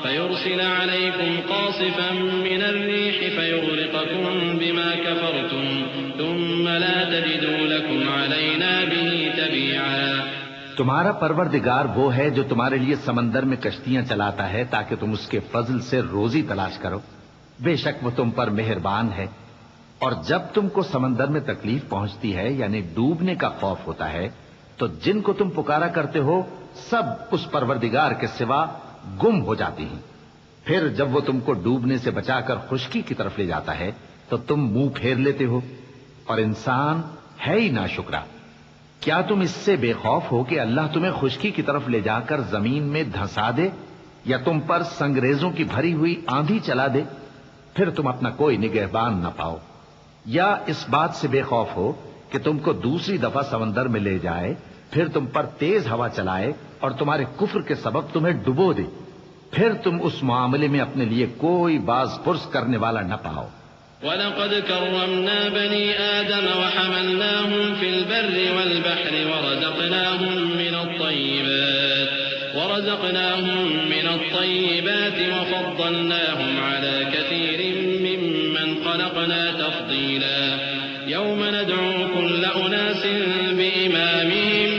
[SPEAKER 1] فيرسل عليكم قاصفا من الريح فيغرقكم بما كفرتم ثم لا تجدوا لكم علينا به تبيعا۔
[SPEAKER 2] تمہارا پروردگار وہ ہے جو تمہارے لیے سمندر میں کشتیاں چلاتا ہے تاکہ تم اس کے فضل سے روزی تلاش کرو، بے شک وہ تم پر مہربان ہے۔ اور جب تم کو سمندر میں تکلیف پہنچتی ہے یعنی ڈوبنے کا خوف ہوتا ہے تو جن کو تم پکارا کرتے ہو سب اس پروردگار کے سوا گم ہو جاتی ہیں، پھر جب وہ تم کو ڈوبنے سے بچا کر خشکی کی طرف لے جاتا ہے تو تم منہ پھیر لیتے ہو، اور انسان ہے ہی ناشکرا۔ کیا تم اس سے بے خوف ہو کہ اللہ تمہیں خشکی کی طرف لے جا کر زمین میں دھنسا دے یا تم پر سنگریزوں کی بھری ہوئی آندھی چلا دے، پھر تم اپنا کوئی نگہبان نہ پاؤ؟ یا اس بات سے بے خوف ہو کہ تم کو دوسری دفعہ سمندر میں لے جائے، پھر تم پر تیز ہوا چلائے اور تمہارے کفر کے سبب تمہیں ڈبو دے، پھر تم اس معاملے میں اپنے لیے کوئی باز پرس کرنے والا نہ پاؤ۔
[SPEAKER 1] وَلَقَدْ كَرَّمْنَا بَنِي آدَمَ وَحَمَلْنَاهُمْ فِي الْبَرِّ وَالْبَحْرِ ورزقناهم من الطيبات وفضلناهم على كثير ممن خلقنا تفضيلا يوم ندعو كل أناس بإمامهم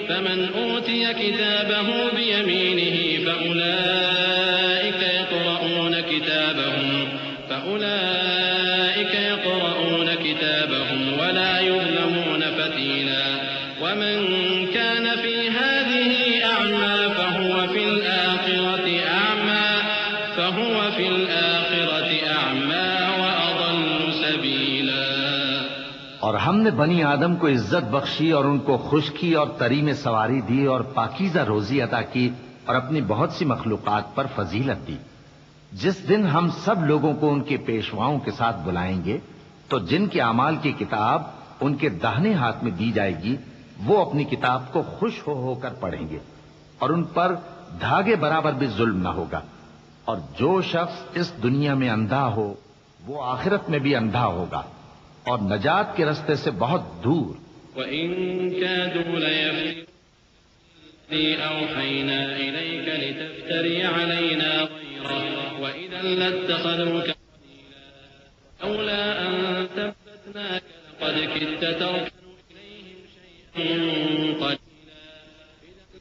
[SPEAKER 1] فمن أوتي كتابه بيمينه فأولئك يقرؤون كتابهم ولا يظلمون فتيلا ومن كان في هذه أعمى فهو في الآخرة أعمى وأضل سبيلا۔
[SPEAKER 2] اور ہم نے بنی آدم کو عزت بخشی اور ان کو خشکی اور تری میں سواری دی اور پاکیزہ روزی عطا کی اور اپنی بہت سی مخلوقات پر فضیلت دی۔ جس دن ہم سب لوگوں کو ان کے پیشواؤں کے ساتھ بلائیں گے تو جن کے اعمال کی کتاب ان کے داہنے ہاتھ میں دی جائے گی وہ اپنی کتاب کو خوش ہو کر پڑھیں گے اور ان پر دھاگے برابر بھی ظلم نہ ہوگا، اور جو شخص اس دنیا میں اندھا ہو وہ آخرت میں بھی اندھا ہوگا اور نجات کے رستے سے بہت دور۔
[SPEAKER 1] وَإِن كَادُوا لَيَفْتِنُونَكَ الَّذِي أَوْحَيْنَا إِلَيْكَ لِتَفْتَرِيَ عَلَيْنَا غَيْرَهُ وَإِذًا لَّاتَّخَذُوكَ خَلِيلًا لَّوْلَا أَن ثَبَّتْنَاكَ لَقَدْ كِدتَّ تَرْكَنُ إِلَيْهِمْ شَيْئًا قَلِيلًا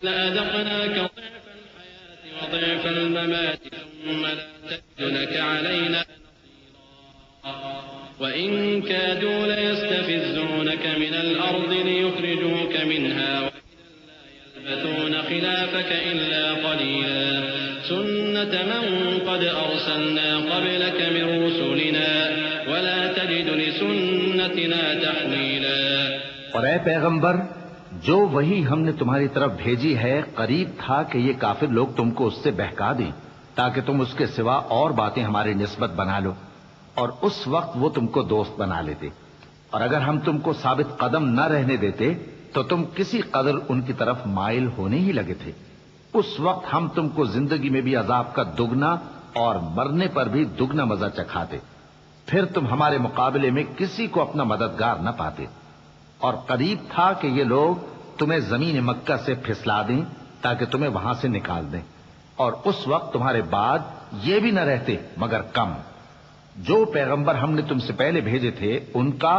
[SPEAKER 1] لأذقناك ضعف الحياة وضعف الممات ثم لا تجد لك علينا نصيرا وإن كادوا ليستفزونك من الأرض ليخرجوك منها وإذا لا يلبثون خلافك إلا قليلا سنة من قد أرسلنا قبلك من رسلنا ولا تجد لسنتنا تحويلا.
[SPEAKER 2] اور اے پیغمبر، جو وہی ہم نے تمہاری طرف بھیجی ہے قریب تھا کہ یہ کافر لوگ تم کو اس سے بہکا دیں تاکہ تم اس کے سوا اور باتیں ہماری نسبت بنا لو، اور اس وقت وہ تم کو دوست بنا لیتے، اور اگر ہم تم کو ثابت قدم نہ رہنے دیتے تو تم کسی قدر ان کی طرف مائل ہونے ہی لگے تھے. اس وقت ہم تم کو زندگی میں بھی عذاب کا دگنا اور مرنے پر بھی دگنا مزہ چکھاتے، پھر تم ہمارے مقابلے میں کسی کو اپنا مددگار نہ پاتے. اور قریب تھا کہ یہ لوگ تمہیں زمین مکہ سے پھسلا دیں تاکہ تمہیں وہاں سے نکال دیں، اور اس وقت تمہارے بعد یہ بھی نہ رہتے مگر کم. جو پیغمبر ہم نے تم سے پہلے بھیجے تھے ان کا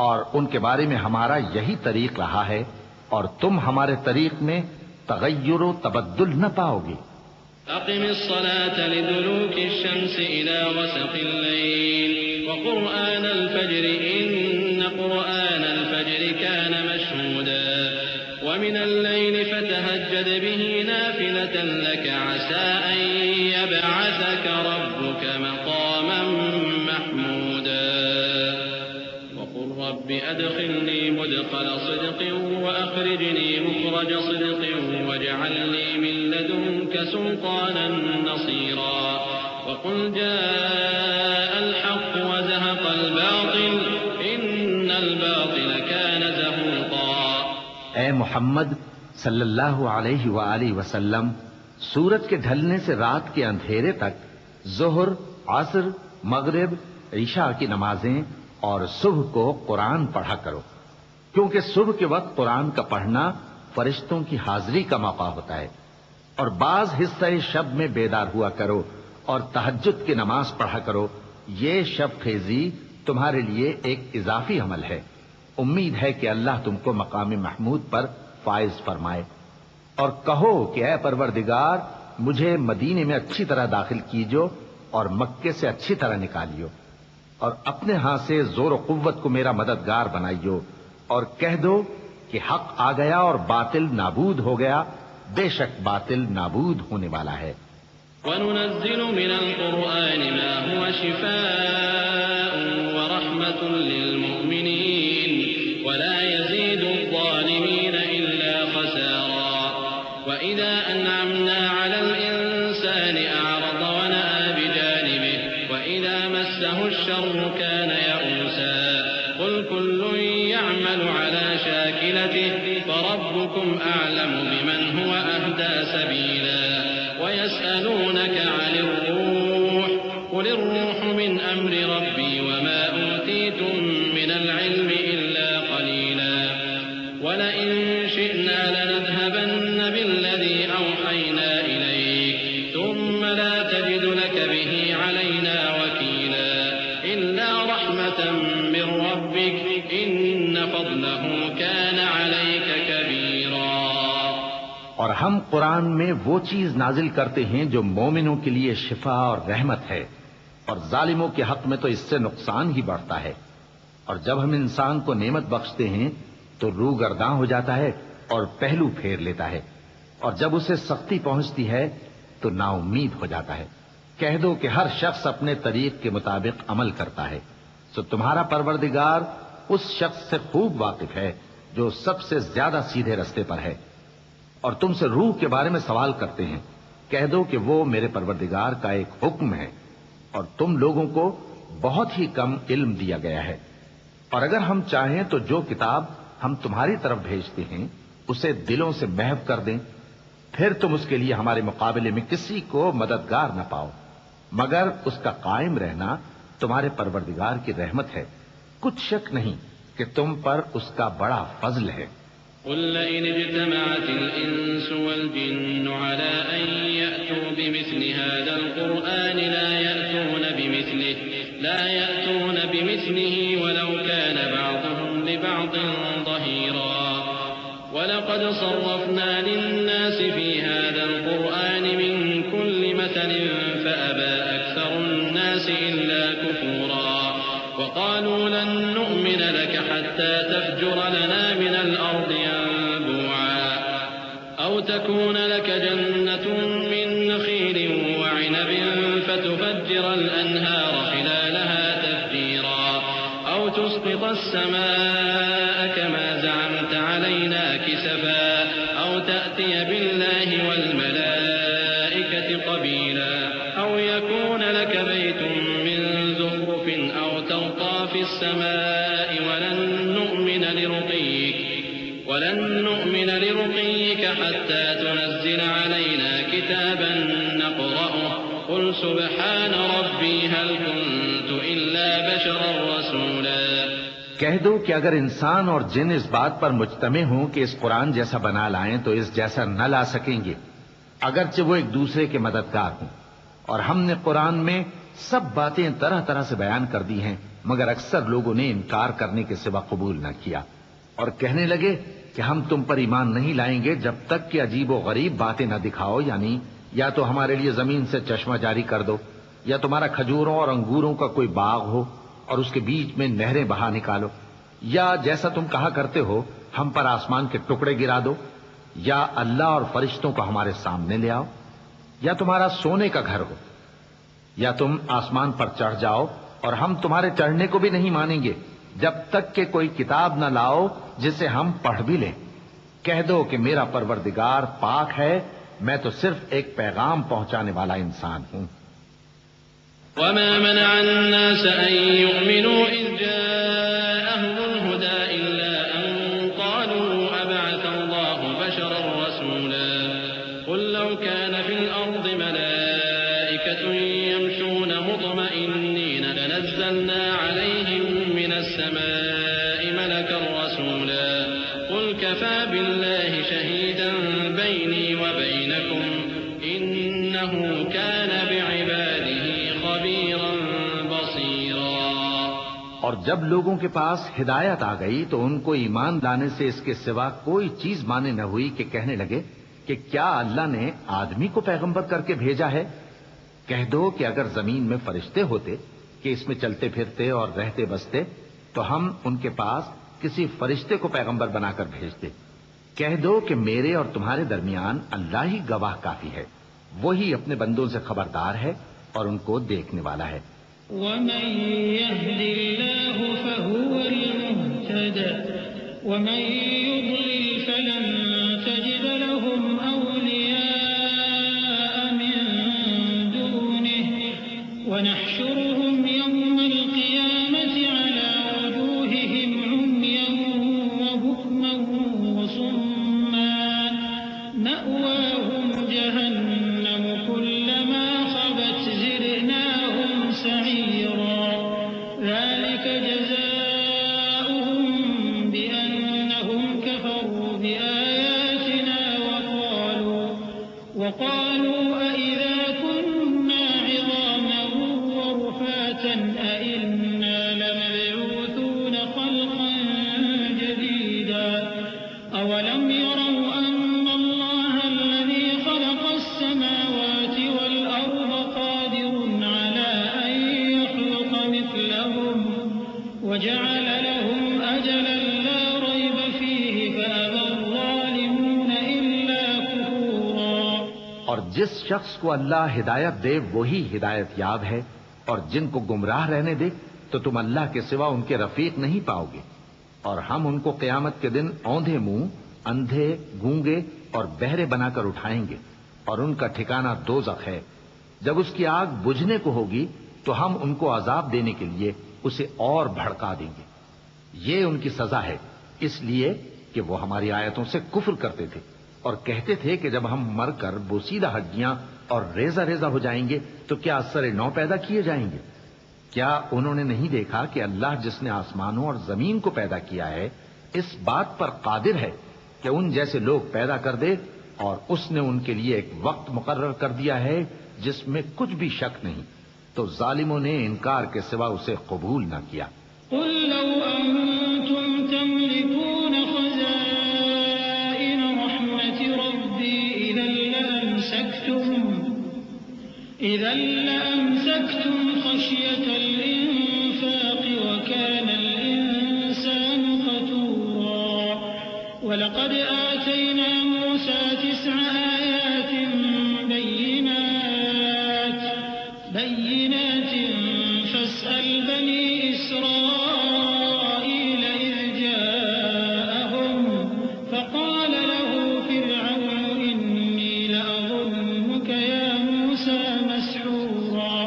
[SPEAKER 2] اور ان کے بارے میں ہمارا یہی طریق رہا ہے، اور تم ہمارے طریق میں تغیر و تبدل نہ پاؤ گے.
[SPEAKER 1] أقم الصلاة لدلوك الشمس إلى غسق الليل وقرآن الفجر إن قرآن الفجر كان مشهودا ومن الليل فتهجد به نافلة لك عسى أن يبعثك ربك مقاما محمودا وقل رب أدخلني مدخل صدق وأخرجني مخرج صدق واجعلني من لدنك سلطانا نصيرا وقل جاء الحق وزهق الباطل إن الباطل كان زهوقا.
[SPEAKER 2] اے محمد صلی اللہ علیہ وآلہ وسلم، سورج کے ڈھلنے سے رات کے اندھیرے تک ظہر، عصر، مغرب، عشاء کی نمازیں اور صبح کو قرآن پڑھا کرو، کیونکہ صبح کے وقت قرآن کا پڑھنا فرشتوں کی حاضری کا موقع ہوتا ہے. اور بعض حصہ شب میں بیدار ہوا کرو اور تہجد کی نماز پڑھا کرو. یہ شب خیزی تمہارے لیے ایک اضافی عمل ہے. امید ہے کہ اللہ تم کو مقام محمود پر فائز فرمائے. اور کہو کہ اے پروردگار، مجھے مدینے میں اچھی طرح داخل کیجو اور مکے سے اچھی طرح نکالیو، اور اپنے ہاں سے زور و قوت کو میرا مددگار بنائیو، اور کہہ دو کہ حق آ گیا اور باطل نابود ہو گیا، بے شک باطل نابود ہونے والا ہے.
[SPEAKER 1] وَنُنَزِّلُ مِنَ الْقُرْآنِ مَا هُوَ شِفَاءٌ وَرَحْمَةٌ لِّلْمُؤْمِنِينَ وَلَا يَزِيدُ الظَّالِمِينَ إِلَّا خَسَارًا. وَإِذَا أَنْعَمْنَا عَلَى الْإِنسَانِ أَعْرَضَ وَنَأَىٰ بِجَانِبِهِ وَإِذَا مَسَّهُ الشَّرُّ كَانَ يَئُوسًا. قُلْ كُلٌّ يَعْمَلُ عَلَى شَاكِلَتِهِ فربكم أعلم بمن هو أهدى سبيلا. ويسألونك عن الروح قل الروح من أمر ربي وما أوتيتم من العلم إلا قليلا. ولئن شئنا لنذهبن بالذي أوحينا إليك ثم لا تجد لك به علينا وكيلا إلا رحمة من ربك إن فضله كان عليك كبيرا.
[SPEAKER 2] اور ہم قرآن میں وہ چیز نازل کرتے ہیں جو مومنوں کے لیے شفا اور رحمت ہے، اور ظالموں کے حق میں تو اس سے نقصان ہی بڑھتا ہے. اور جب ہم انسان کو نعمت بخشتے ہیں تو روح گرداں ہو جاتا ہے اور پہلو پھیر لیتا ہے، اور جب اسے سختی پہنچتی ہے تو نا امید ہو جاتا ہے. کہہ دو کہ ہر شخص اپنے طریق کے مطابق عمل کرتا ہے، سو تمہارا پروردگار اس شخص سے خوب واقف ہے جو سب سے زیادہ سیدھے رستے پر ہے. اور تم سے روح کے بارے میں سوال کرتے ہیں، کہہ دو کہ وہ میرے پروردگار کا ایک حکم ہے، اور تم لوگوں کو بہت ہی کم علم دیا گیا ہے. اور اگر ہم چاہیں تو جو کتاب ہم تمہاری طرف بھیجتے ہیں اسے دلوں سے محو کر دیں، پھر تم اس کے لیے ہمارے مقابلے میں کسی کو مددگار نہ پاؤ، مگر اس کا قائم رہنا تمہارے پروردگار کی رحمت ہے. کچھ شک نہیں کہ تم پر اس کا بڑا فضل ہے.
[SPEAKER 1] قل لئن اجتمعت الإنس والجن على أن يأتوا بمثل هذا القرآن لا يأتون بمثله ولو كان بعضهم لبعض ظهيرا. ولقد صرفنا للناس وقالوا لن نؤمن لك حتى تفجر لنا من الأرض ينبوعا أو تكون لك جنة من نخيل وعنب فتفجر الأنهار خلالها تفجيرا أو تسقط السماء كما زعمت علينا كسفا أو تأتي بالله والملائكة قبيلا أو يكون لك بيت من زخرف أو ترقى في السماء ولن نؤمن لرقيك حتى تنزل علينا كتابا نقرأه قل سبحان ربي هل كنت إلا بشرا رسولا۔
[SPEAKER 2] کہہ دو کہ اگر انسان اور جن اس بات پر مجتمع ہوں کہ اس قرآن جیسا بنا لائیں تو اس جیسا نہ لا سکیں گے، اگرچہ وہ ایک دوسرے کے مددگار ہوں۔ اور ہم نے قرآن میں سب باتیں طرح طرح سے بیان کر دی ہیں، مگر اکثر لوگوں نے انکار کرنے کے سوا قبول نہ کیا، اور کہنے لگے کہ ہم تم پر ایمان نہیں لائیں گے جب تک کہ عجیب و غریب باتیں نہ دکھاؤ، یعنی یا تو ہمارے لیے زمین سے چشمہ جاری کر دو، یا تمہارا کھجوروں اور انگوروں کا کوئی باغ ہو اور اس کے بیچ میں نہریں بہا نکالو، یا جیسا تم کہا کرتے ہو ہم پر آسمان کے ٹکڑے گرا دو، یا اللہ اور فرشتوں کو ہمارے سامنے لے آؤ، یا تمہارا سونے کا گھر ہو، یا تم آسمان پر چڑھ جاؤ اور ہم تمہارے چڑھنے کو بھی نہیں مانیں گے جب تک کہ کوئی کتاب نہ لاؤ جسے ہم پڑھ بھی لیں۔ کہہ دو کہ میرا پروردگار پاک ہے، میں تو صرف ایک پیغام پہنچانے والا انسان ہوں۔
[SPEAKER 1] وما منع الناس أن يؤمنوا إذ جاءهم الهدى إلا أن قالوا أبعث الله بشرا رسولا قل لو كان في الأرض ملائكة يمشون مطمئنين لنزلنا عليهم من السماء ملكا رسولا قل كفى بالله شهيدا بيني وبينكم إنه كان بعباده خبيرا بصيرا۔
[SPEAKER 2] اور جب لوگوں کے پاس ہدایت آ گئی تو ان کو ایمان لانے سے اس کے سوا کوئی چیز مانے نہ ہوئی کہ کہنے لگے کہ کیا اللہ نے آدمی کو پیغمبر کر کے بھیجا ہے؟ کہہ دو کہ اگر زمین میں فرشتے ہوتے کہ اس میں چلتے پھرتے اور رہتے بستے تو ہم ان کے پاس کسی فرشتے کو پیغمبر بنا کر بھیجتے۔ کہہ دو کہ میرے اور تمہارے درمیان اللہ ہی گواہ کافی ہے، وہی اپنے بندوں سے خبردار ہے اور ان کو دیکھنے والا ہے۔
[SPEAKER 3] ومن يهد الله فهو المهتد ومن يضلل فلن تجد لهم أولياء من دونه ونحشرهم يوم القيامة على وجوههم عميا وبكما وصما مأواهم جهنم كلما خبت زدناهم سعيرا ذلك جزاؤهم بأنهم كفروا بآياتنا وقالوا أئذا كنا عظاما ورفاتا أئنا لمبعوثون خلقا جديدا أولم يروا أن الله الذي خلق السماوات والأرض قادر على أن يخلق مثلهم وجعل لهم أجلا لا ريب فيه فأبى الظالمون إلا كفورا۔
[SPEAKER 2] اور جس شخص کو اللہ ہدایت دے وہی ہدایت یاب ہے، اور جن کو گمراہ رہنے دے تو تم اللہ کے سوا ان کے رفیق نہیں پاؤ گے۔ اور ہم ان کو قیامت کے دن اوندھے منہ، اندھے، گونگے اور بہرے بنا کر اٹھائیں گے، اور ان کا ٹھکانہ دوزخ ہے۔ جب اس کی آگ بجھنے کو ہوگی تو ہم ان کو عذاب دینے کے لیے اسے اور بھڑکا دیں گے۔ یہ ان کی سزا ہے، اس لیے کہ وہ ہماری آیتوں سے کفر کرتے تھے اور کہتے تھے کہ جب ہم مر کر بوسیدہ ہڈیاں اور ریزہ ریزہ ہو جائیں گے تو کیا اثر نو پیدا کیے جائیں گے؟ کیا انہوں نے نہیں دیکھا کہ اللہ جس نے آسمانوں اور زمین کو پیدا کیا ہے اس بات پر قادر ہے کہ ان جیسے لوگ پیدا کر دے، اور اس نے ان کے لیے ایک وقت مقرر کر دیا ہے جس میں کچھ بھی شک نہیں، تو ظالموں نے انکار کے سوا اسے قبول نہ کیا۔
[SPEAKER 3] قل لو أنتم تملكون خزائن رحمة ربي إذا لأمسكتم خشية الإنفاق الْإِنفَاقِ وَكَانَ الْإِنسَانُ قَتُورًا وَلَقَدْ آتَيْنَا مُوسَى 9 آيَاتٍ بَيِّنَاتٍ فَاسْأَلْ بَنِي إِسْرَائِيلَ إِذْ جَاءَهُمْ فَقَالَ لَهُ فِرْعَوْنُ إِنِّي لَأَظُنُّكَ يَا مُوسَى مَسْحُورًا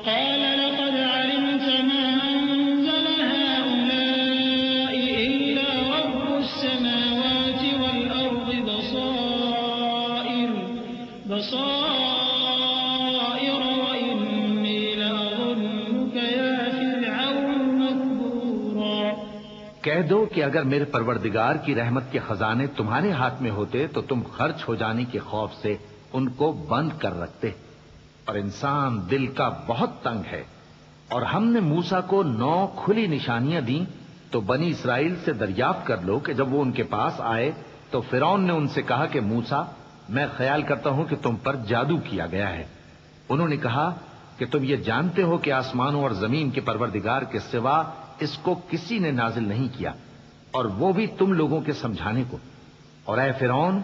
[SPEAKER 3] قَالَ لَقَدْ عَلِمْتَ مَا أَنزَلَ هَٰؤُلَاءِ إِلَّا رَبُّ السَّمَاوَاتِ وَالْأَرْضِ بَصَائِرَ وَإِنِّي لَأَظُنُّكَ يَا فِرْعَوْنُ مَثْبُورًا
[SPEAKER 2] کہہ دو کہ اگر میرے پروردگار کی رحمت کے خزانے تمہارے ہاتھ میں ہوتے تو تم خرچ ہو جانے کے خوف سے ان کو بند کر رکھتے، اور انسان دل کا بہت تنگ ہے۔ اور ہم نے موسیٰ کو 9 کھلی نشانیاں دیں، تو بنی اسرائیل سے دریافت کر لو کہ جب وہ ان کے پاس آئے تو فرعون نے ان سے کہا کہ موسیٰ، میں خیال کرتا ہوں کہ تم پر جادو کیا گیا ہے۔ انہوں نے کہا کہ تم یہ جانتے ہو کہ آسمانوں اور زمین کے پروردگار کے سوا اس کو کسی نے نازل نہیں کیا، اور وہ بھی تم لوگوں کے سمجھانے کو، اور اے فرعون،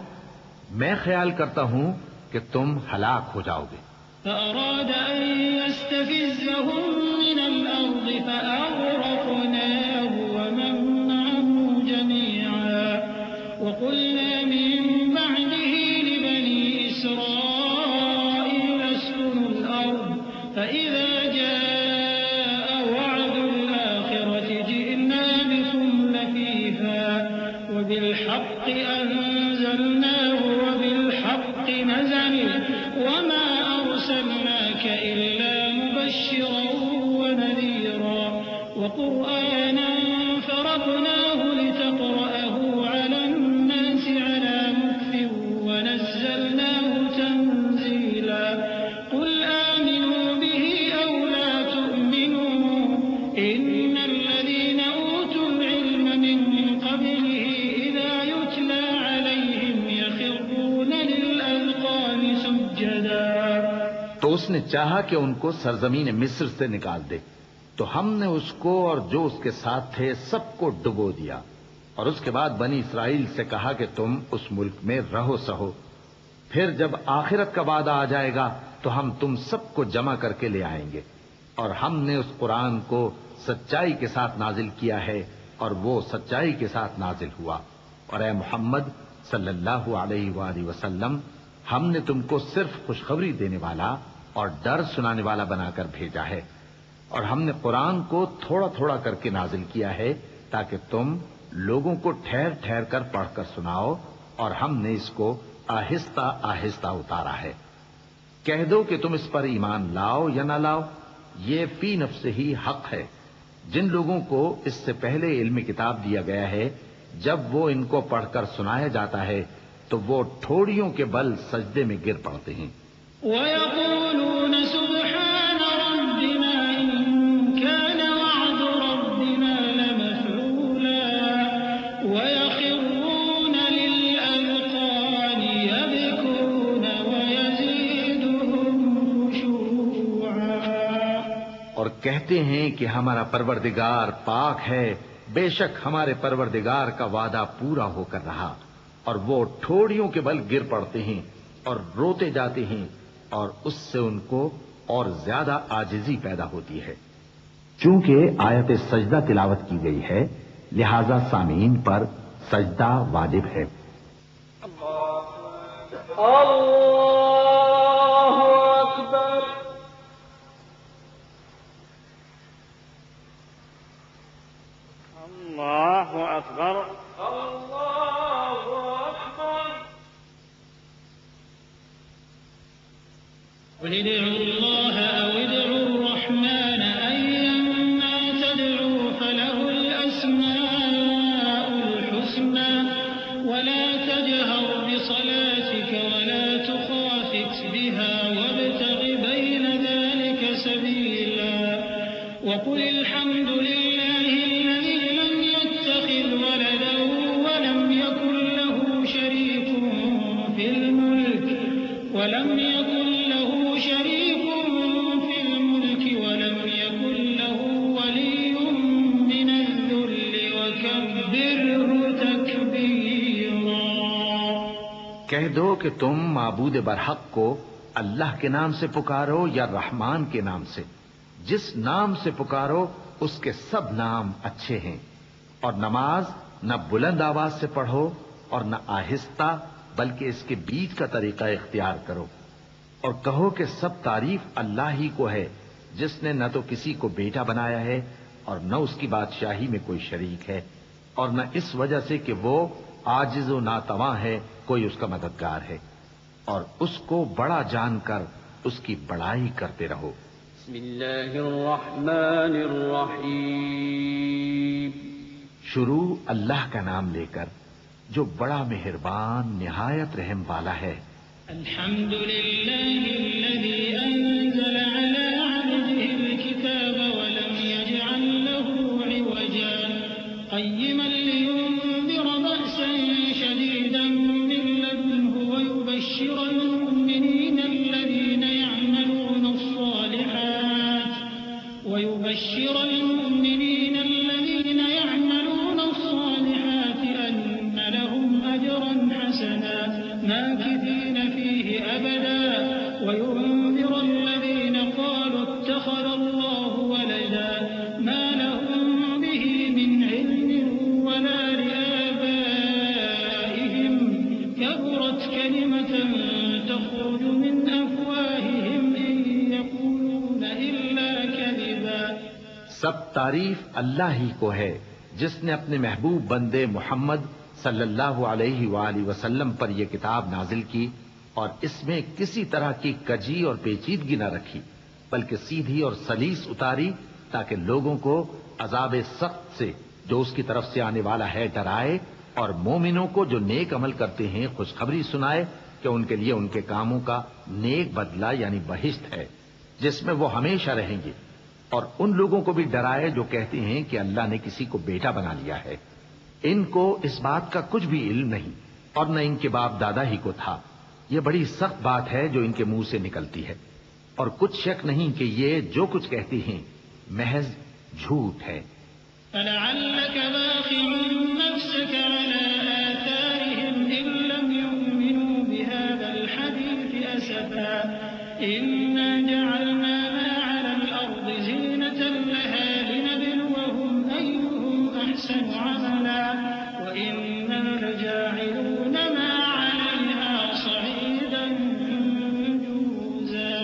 [SPEAKER 2] میں خیال کرتا ہوں کہ تم ہلاک ہو جاؤ گے۔
[SPEAKER 3] فأراد أن يستفزهم من الأرض فأغرقناه ومن معه جميعا وقلنا من بعده لبني إسرائيل اسكنوا الأرض فإذا جاء وعد الآخرة جئنا بكم لفيفا وبالحق أنزلناه وبالحق نزل وما أرسلناك إلا مبشرا ونذيرا وقرآنا فرقناه لتقرأه على الناس على مكث ونزلناه تنزيلا قل آمنوا به أو لا تؤمنوا إن الذين أوتوا العلم من قبله إذا يتلى عليهم يخرون للأذقان سجدا۔
[SPEAKER 2] تو اس نے چاہا کہ ان کو سرزمین مصر سے نکال دے، تو ہم نے اس کو اور جو اس کے ساتھ تھے سب کو ڈبو دیا، اور اس کے بعد بنی اسرائیل سے کہا کہ تم اس ملک میں رہو سہو، پھر جب آخرت کا وعدہ آ جائے گا تو ہم تم سب کو جمع کر کے لے آئیں گے۔ اور ہم نے اس قرآن کو سچائی کے ساتھ نازل کیا ہے، اور وہ سچائی کے ساتھ نازل ہوا۔ اور اے محمد صلی اللہ علیہ وآلہ وسلم، ہم نے تم کو صرف خوشخبری دینے والا اور ڈر سنانے والا بنا کر بھیجا ہے، اور ہم نے قرآن کو تھوڑا تھوڑا کر کے نازل کیا ہے تاکہ تم لوگوں کو ٹھہر ٹھہر کر پڑھ کر سناؤ، اور ہم نے اس کو آہستہ آہستہ اتارا ہے۔ کہہ دو کہ تم اس پر ایمان لاؤ یا نہ لاؤ، یہ فی نفس ہی حق ہے۔ جن لوگوں کو اس سے پہلے علم کتاب دیا گیا ہے، جب وہ ان کو پڑھ کر سنایا جاتا ہے تو وہ ٹھوڑیوں کے بل سجدے میں گر پڑتے ہیں۔
[SPEAKER 3] وَيَقُولُونَ سُبْحَانَ رَبِّنَا إِن كَانَ وَعْدُ رَبِّنَا لَمَفْعُولًا وَيَخِرُّونَ لِلْأَذْقَانِ يَبْكُونَ وَيَزِيدُهُمْ خُشُوعًا۔
[SPEAKER 2] اور کہتے ہیں کہ ہمارا پروردگار پاک ہے، بے شک ہمارے پروردگار کا وعدہ پورا ہو کر رہا، اور وہ ٹھوڑیوں کے بل گر پڑتے ہیں اور روتے جاتے ہیں، اور اس سے ان کو اور زیادہ عاجزی پیدا ہوتی ہے۔ چونکہ آیت سجدہ تلاوت کی گئی ہے، لہذا سامعین پر سجدہ واجب ہے۔
[SPEAKER 4] اللہ اکبر۔ اللہ اکبر۔ اللہ اکبر۔
[SPEAKER 3] قل ادعوا الله أو ادعوا الرحمن أيما تدعوا فله الأسماء الحسنى ولا تجهر بصلاتك ولا تخافت بها وابتغ بين ذلك سبيلا وقل الحمد لله الذي لم يتخذ ولدا ولم يكن له شريك في الملك ولم يكن له شريك في الملك ولم يكن له ولي
[SPEAKER 2] کہہ دو کہ تم معبود برحق کو اللہ کے نام سے پکارو یا رحمان کے نام سے، جس نام سے پکارو اس کے سب نام اچھے ہیں، اور نماز نہ بلند آواز سے پڑھو اور نہ آہستہ، بلکہ اس کے بیچ کا طریقہ اختیار کرو، اور کہو کہ سب تعریف اللہ ہی کو ہے، جس نے نہ تو کسی کو بیٹا بنایا ہے اور نہ اس کی بادشاہی میں کوئی شریک ہے، اور نہ اس وجہ سے کہ وہ عاجز و ناتواں ہے کوئی اس کا مددگار ہے، اور اس کو بڑا جان کر اس کی بڑائی کرتے رہو۔
[SPEAKER 1] بسم اللہ الرحمن الرحیم۔
[SPEAKER 2] شروع اللہ کا نام لے کر جو بڑا مہربان نہایت رحم والا ہے۔
[SPEAKER 3] الحمد لله الذي أنزل على عبده الكتاب ولم يجعل له عوجا قيما لينذر بأسا شديدا من لدنه ويبشر المؤمنين الذين يعملون الصالحات أن لهم أجرا حسنا ماكثين فيه أبدا وينذر الذين قالوا اتخذ الله ولدا ما لهم به من علم ولا لآبائهم كبرت كلمة تخرج من أفواههم إن يقولون إلا كذبا۔
[SPEAKER 2] سب تعریف اللہ ہی کو ہے جس نے اپنے محبوب بندے محمد صلی اللہ علیہ وآلہ وسلم پر یہ کتاب نازل کی اور اس میں کسی طرح کی کجی اور پیچیدگی نہ رکھی، بلکہ سیدھی اور سلیس اتاری تاکہ لوگوں کو عذاب سخت سے جو اس کی طرف سے آنے والا ہے ڈرائے، اور مومنوں کو جو نیک عمل کرتے ہیں خوشخبری سنائے کہ ان کے لیے ان کے کاموں کا نیک بدلہ یعنی بہشت ہے جس میں وہ ہمیشہ رہیں گے، اور ان لوگوں کو بھی ڈرائے جو کہتے ہیں کہ اللہ نے کسی کو بیٹا بنا لیا ہے۔ ان کو اس بات کا کچھ بھی علم نہیں اور نہ ان کے باپ دادا ہی کو تھا۔ یہ بڑی سخت بات ہے جو ان کے منہ سے نکلتی ہے، اور کچھ شک نہیں کہ یہ جو کچھ کہتی ہیں محض جھوٹ ہے۔
[SPEAKER 3] فلعلك باخع نفسك على آثارهم إن لم يؤمنوا بهذا الحديث أسفا إنا جعلنا ما على الأرض زينة لها لنبلوهم أيهم أحسن عملا وإنا لجاعلون ما عليها صعيدا جرزا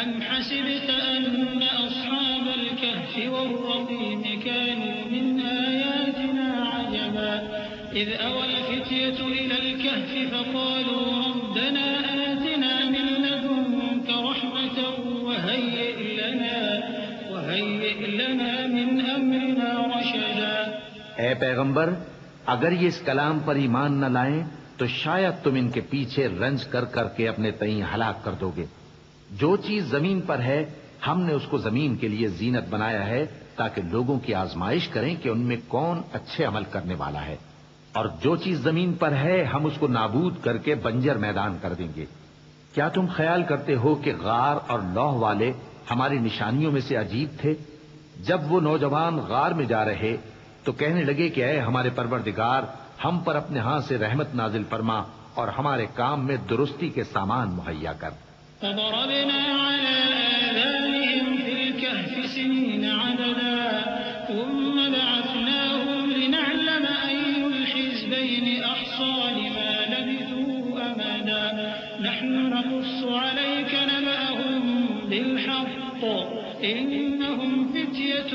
[SPEAKER 3] أم حسبت أن أصحاب الكهف والرقيم كانوا من آياتنا عجبا إذ أوى الفتية إلى الكهف فقالوا ربنا آتنا من لدنك رحمة وهيئ لنا من أمرنا رشدا۔
[SPEAKER 2] اے پیغمبر، اگر یہ اس کلام پر ایمان نہ لائیں تو شاید تم ان کے پیچھے رنج کر کر کے اپنے تئیں ہلاک کر دو گے۔ جو چیز زمین پر ہے ہم نے اس کو زمین کے لیے زینت بنایا ہے تاکہ لوگوں کی آزمائش کریں کہ ان میں کون اچھے عمل کرنے والا ہے، اور جو چیز زمین پر ہے ہم اس کو نابود کر کے بنجر میدان کر دیں گے۔ کیا تم خیال کرتے ہو کہ غار اور لوح والے ہماری نشانیوں میں سے عجیب تھے؟ جب وہ نوجوان غار میں جا رہے تو کہنے لگے کہ اے ہمارے پروردگار، ہم پر اپنے ہاں سے رحمت نازل فرما اور ہمارے کام میں درستی کے سامان مہیا کر۔
[SPEAKER 3] فضربنا على آذانهم في الكهف سنين عددا ثم بعثناهم لنعلم أي الحزبين أحصى لما لبثوا أمدا نحن نقص عليك نبأهم بالحق إنهم فتية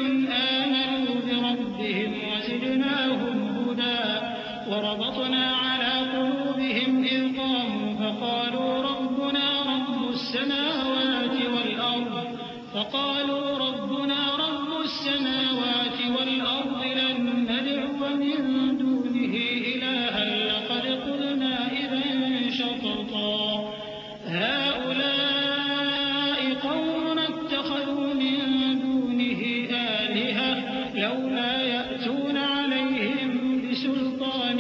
[SPEAKER 3] آمنوا بربهم وزدناهم هدى وربطنا على قلوبهم إذ قاموا فقالوا ربنا رب السماوات والأرض لن ندعو من دونه إلها لقد قلنا إذا شططا هؤلاء قوم اتخذوا من دونه آلهة لولا يأتون عليهم بسلطان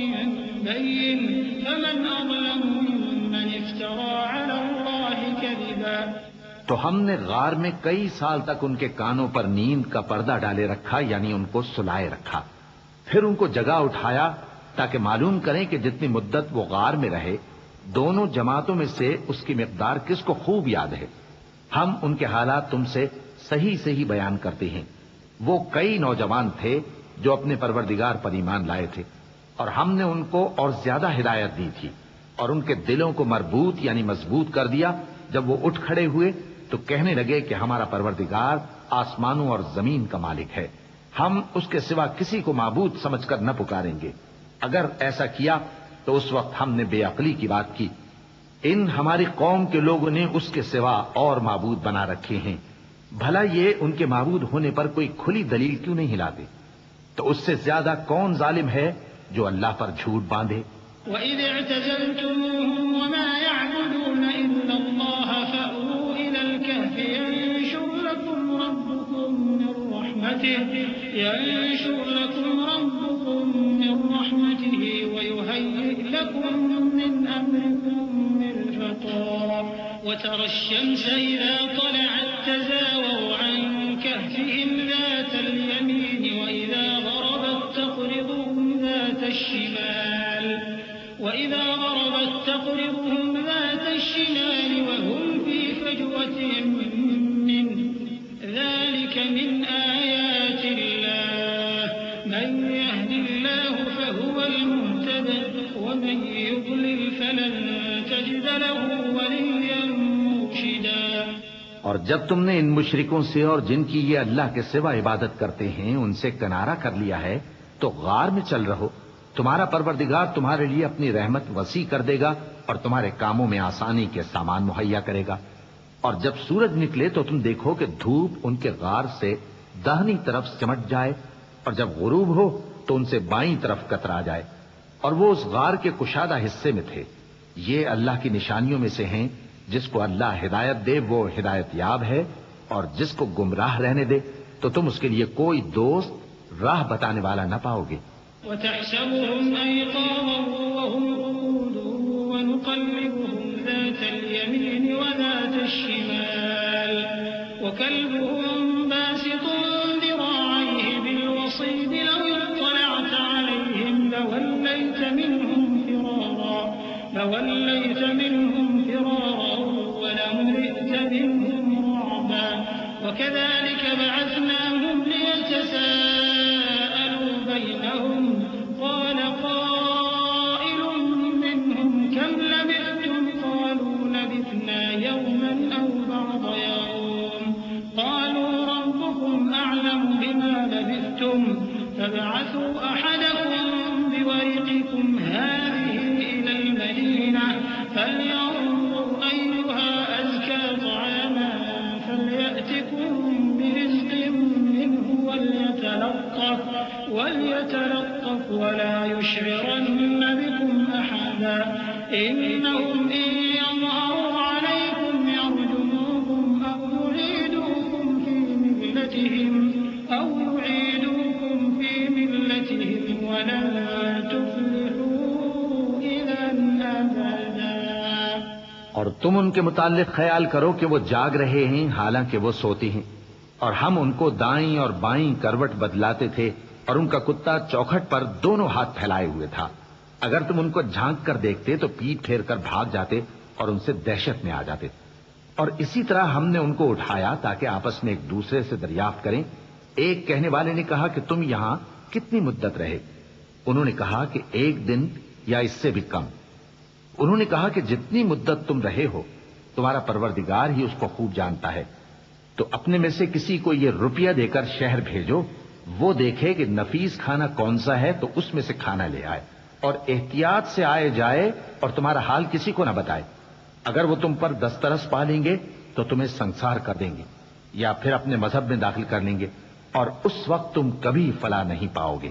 [SPEAKER 3] بين فمن أظلم ممن افترى على الله كذبا۔
[SPEAKER 2] تو ہم نے غار میں کئی سال تک ان کے کانوں پر نیند کا پردہ ڈالے رکھا، یعنی ان کو سلائے رکھا، پھر ان کو جگا اٹھایا تاکہ معلوم کریں کہ جتنی مدت وہ غار میں رہے دونوں جماعتوں میں سے اس کی مقدار کس کو خوب یاد ہے؟ ہم ان کے حالات تم سے صحیح بیان کرتے ہیں۔ وہ کئی نوجوان تھے جو اپنے پروردگار پر ایمان لائے تھے، اور ہم نے ان کو اور زیادہ ہدایت دی تھی، اور ان کے دلوں کو مربوط یعنی مضبوط کر دیا۔ جب وہ اٹھ کھڑے ہوئے تو کہنے لگے کہ ہمارا پروردگار آسمانوں اور زمین کا مالک ہے، ہم اس کے سوا کسی کو معبود سمجھ کر نہ پکاریں گے۔ اگر ایسا کیا تو اس وقت ہم نے بے عقلی کی بات کی۔ ان ہماری قوم کے لوگوں نے اس کے سوا اور معبود بنا رکھے ہیں، بھلا یہ ان کے معبود ہونے پر کوئی کھلی دلیل کیوں نہیں ہلاتے؟ تو اس سے زیادہ کون ظالم ہے جو اللہ پر جھوٹ باندھے؟
[SPEAKER 3] وَإِذِ اعْتَزَلْتُمُوهُمْ وَمَا يَعْبُدُونَ إِلَّا اللَّهَ فَأْوُوا إِلَى الْكَهْفِ يَنشُرْ لَكُمْ رَبُّكُم مِّن رَّحْمَتِهِ وَيُهَيِّئْ لَكُم مِّنْ أَمْرِكُم مِّرْفَقًا وَتَرَى الشَّمْسَ إِذَا طَلَعَت تَّزَاوَرُ عَن كَهْفِهِمْ ذَاتَ الْيَمِينِ وَإِذَا غَرَبَت تَّقْرِضُهُمْ ذَاتَ الشِّمَالِ وَهُمْ فِي فَجْوَةٍ مِّنْهُ ذَلِكَ مِنْ آيَاتِ اللَّهِ مَن يَهْدِ اللَّهُ فَهُوَ الْمُهْتَدِ وَمَن يُضْلِلْ فَلَن تَجِدَ لَهُ وَلِيًّا مُّرْشِدًا۔
[SPEAKER 2] اور جب تم نے ان مشرکوں سے اور جن کی یہ اللہ کے سوا عبادت کرتے ہیں ان سے کنارہ کر لیا ہے تو غار میں چل رہو، تمہارا پروردگار تمہارے لیے اپنی رحمت وسیع کر دے گا اور تمہارے کاموں میں آسانی کے سامان مہیا کرے گا۔ اور جب سورج نکلے تو تم دیکھو کہ دھوپ ان کے غار سے داہنی طرف چمٹ جائے، اور جب غروب ہو تو ان سے بائیں طرف کترا جائے، اور وہ اس غار کے کشادہ حصے میں تھے۔ یہ اللہ کی نشانیوں میں سے ہیں، جس کو اللہ ہدایت دے وہ ہدایت یاب ہے، اور جس کو گمراہ رہنے دے تو تم اس کے لیے کوئی دوست راہ بتانے والا نہ پاؤ گے۔
[SPEAKER 3] وَتَحْسَبُهُمْ أَيْقَاظًا وَهُمْ قُعُودٌ وَنُقَلِّبُهُمْ ذَاتَ الْيَمِينِ وَذَاتَ الشِّمَالِ وَكَلْبُهُم بَاسِطٌ ذِرَاعَيْهِ بِالْوَصِيدِ لَوِ اطَّلَعْتَ عَلَيْهِمْ لَوَلَّيْتَ مِنْهُمْ فِرَارًا وَلَمُلِئْتَ مِنْهُمْ رُعْبًا وَكَذَلِكَ بَعَثْنَاهُمْ لِيَتَسَاءَلُوا بَيْنَهُمْ قَالَ قَائِلٌ مِّنْهُمْ كَمْ لَبِثْتُمْ قَالُوا لَبِثْنَا يَوْمًا أَوْ بَعْضَ يَوْمٍ قَالُوا رَبُّكُمْ أَعْلَمُ بِمَا لَبِثْتُمْ فَابْعَثُوا أَحَدَكُم بِوَرِقِكُمْ هَٰذِهِ إِلَى الْمَدِينَةِ فَلْيَنظُرْ أَيُّهَا أَزْكَىٰ طَعَامًا فَلْيَأْتِكُم بِرِزْقٍ مِّنْهُ وَلْيَتَلَطَّفْ وَلَا يُشْعِرَنَّ بِكُمْ أَحَدًا إِنَّهُمْ إِن يَظْهَرُوا عَلَيْكُمْ يَرْجُمُوكُمْ أَوْ يُعِيدُوكُمْ فِي مِلَّتِهِمْ وَلَن تُفْلِحُوا إِذًا أَبَدًا۔
[SPEAKER 2] اور تم ان کے متعلق خیال کرو کہ وہ جاگ رہے ہیں حالانکہ وہ سوتے ہیں، اور ہم ان کو دائیں اور بائیں کروٹ بدلاتے تھے، اور ان کا کتا چوکھٹ پر دونوں ہاتھ پھیلائے ہوئے تھا۔ اگر تم ان کو جھانک کر دیکھتے تو پیٹ پھیر کر بھاگ جاتے اور ان سے دہشت میں آ جاتے۔ اور اسی طرح ہم نے ان کو اٹھایا تاکہ آپس میں ایک دوسرے سے دریافت کریں۔ ایک کہنے والے نے کہا کہ تم یہاں کتنی مدت رہے؟ انہوں نے کہا کہ 1 دن یا اس سے بھی کم۔ انہوں نے کہا کہ جتنی مدت تم رہے ہو تمہارا پروردگار ہی اس کو خوب جانتا ہے، تو اپنے میں سے کسی کو یہ روپیہ دے کر شہر بھیجو، وہ دیکھے کہ نفیس کھانا کون سا ہے تو اس میں سے کھانا لے آئے، اور احتیاط سے آئے جائے اور تمہارا حال کسی کو نہ بتائے۔ اگر وہ تم پر دسترس پا لیں گے تو تمہیں سنسار کر دیں گے یا پھر اپنے مذہب میں داخل کر لیں گے، اور اس وقت تم کبھی فلاح نہیں پاؤ گے۔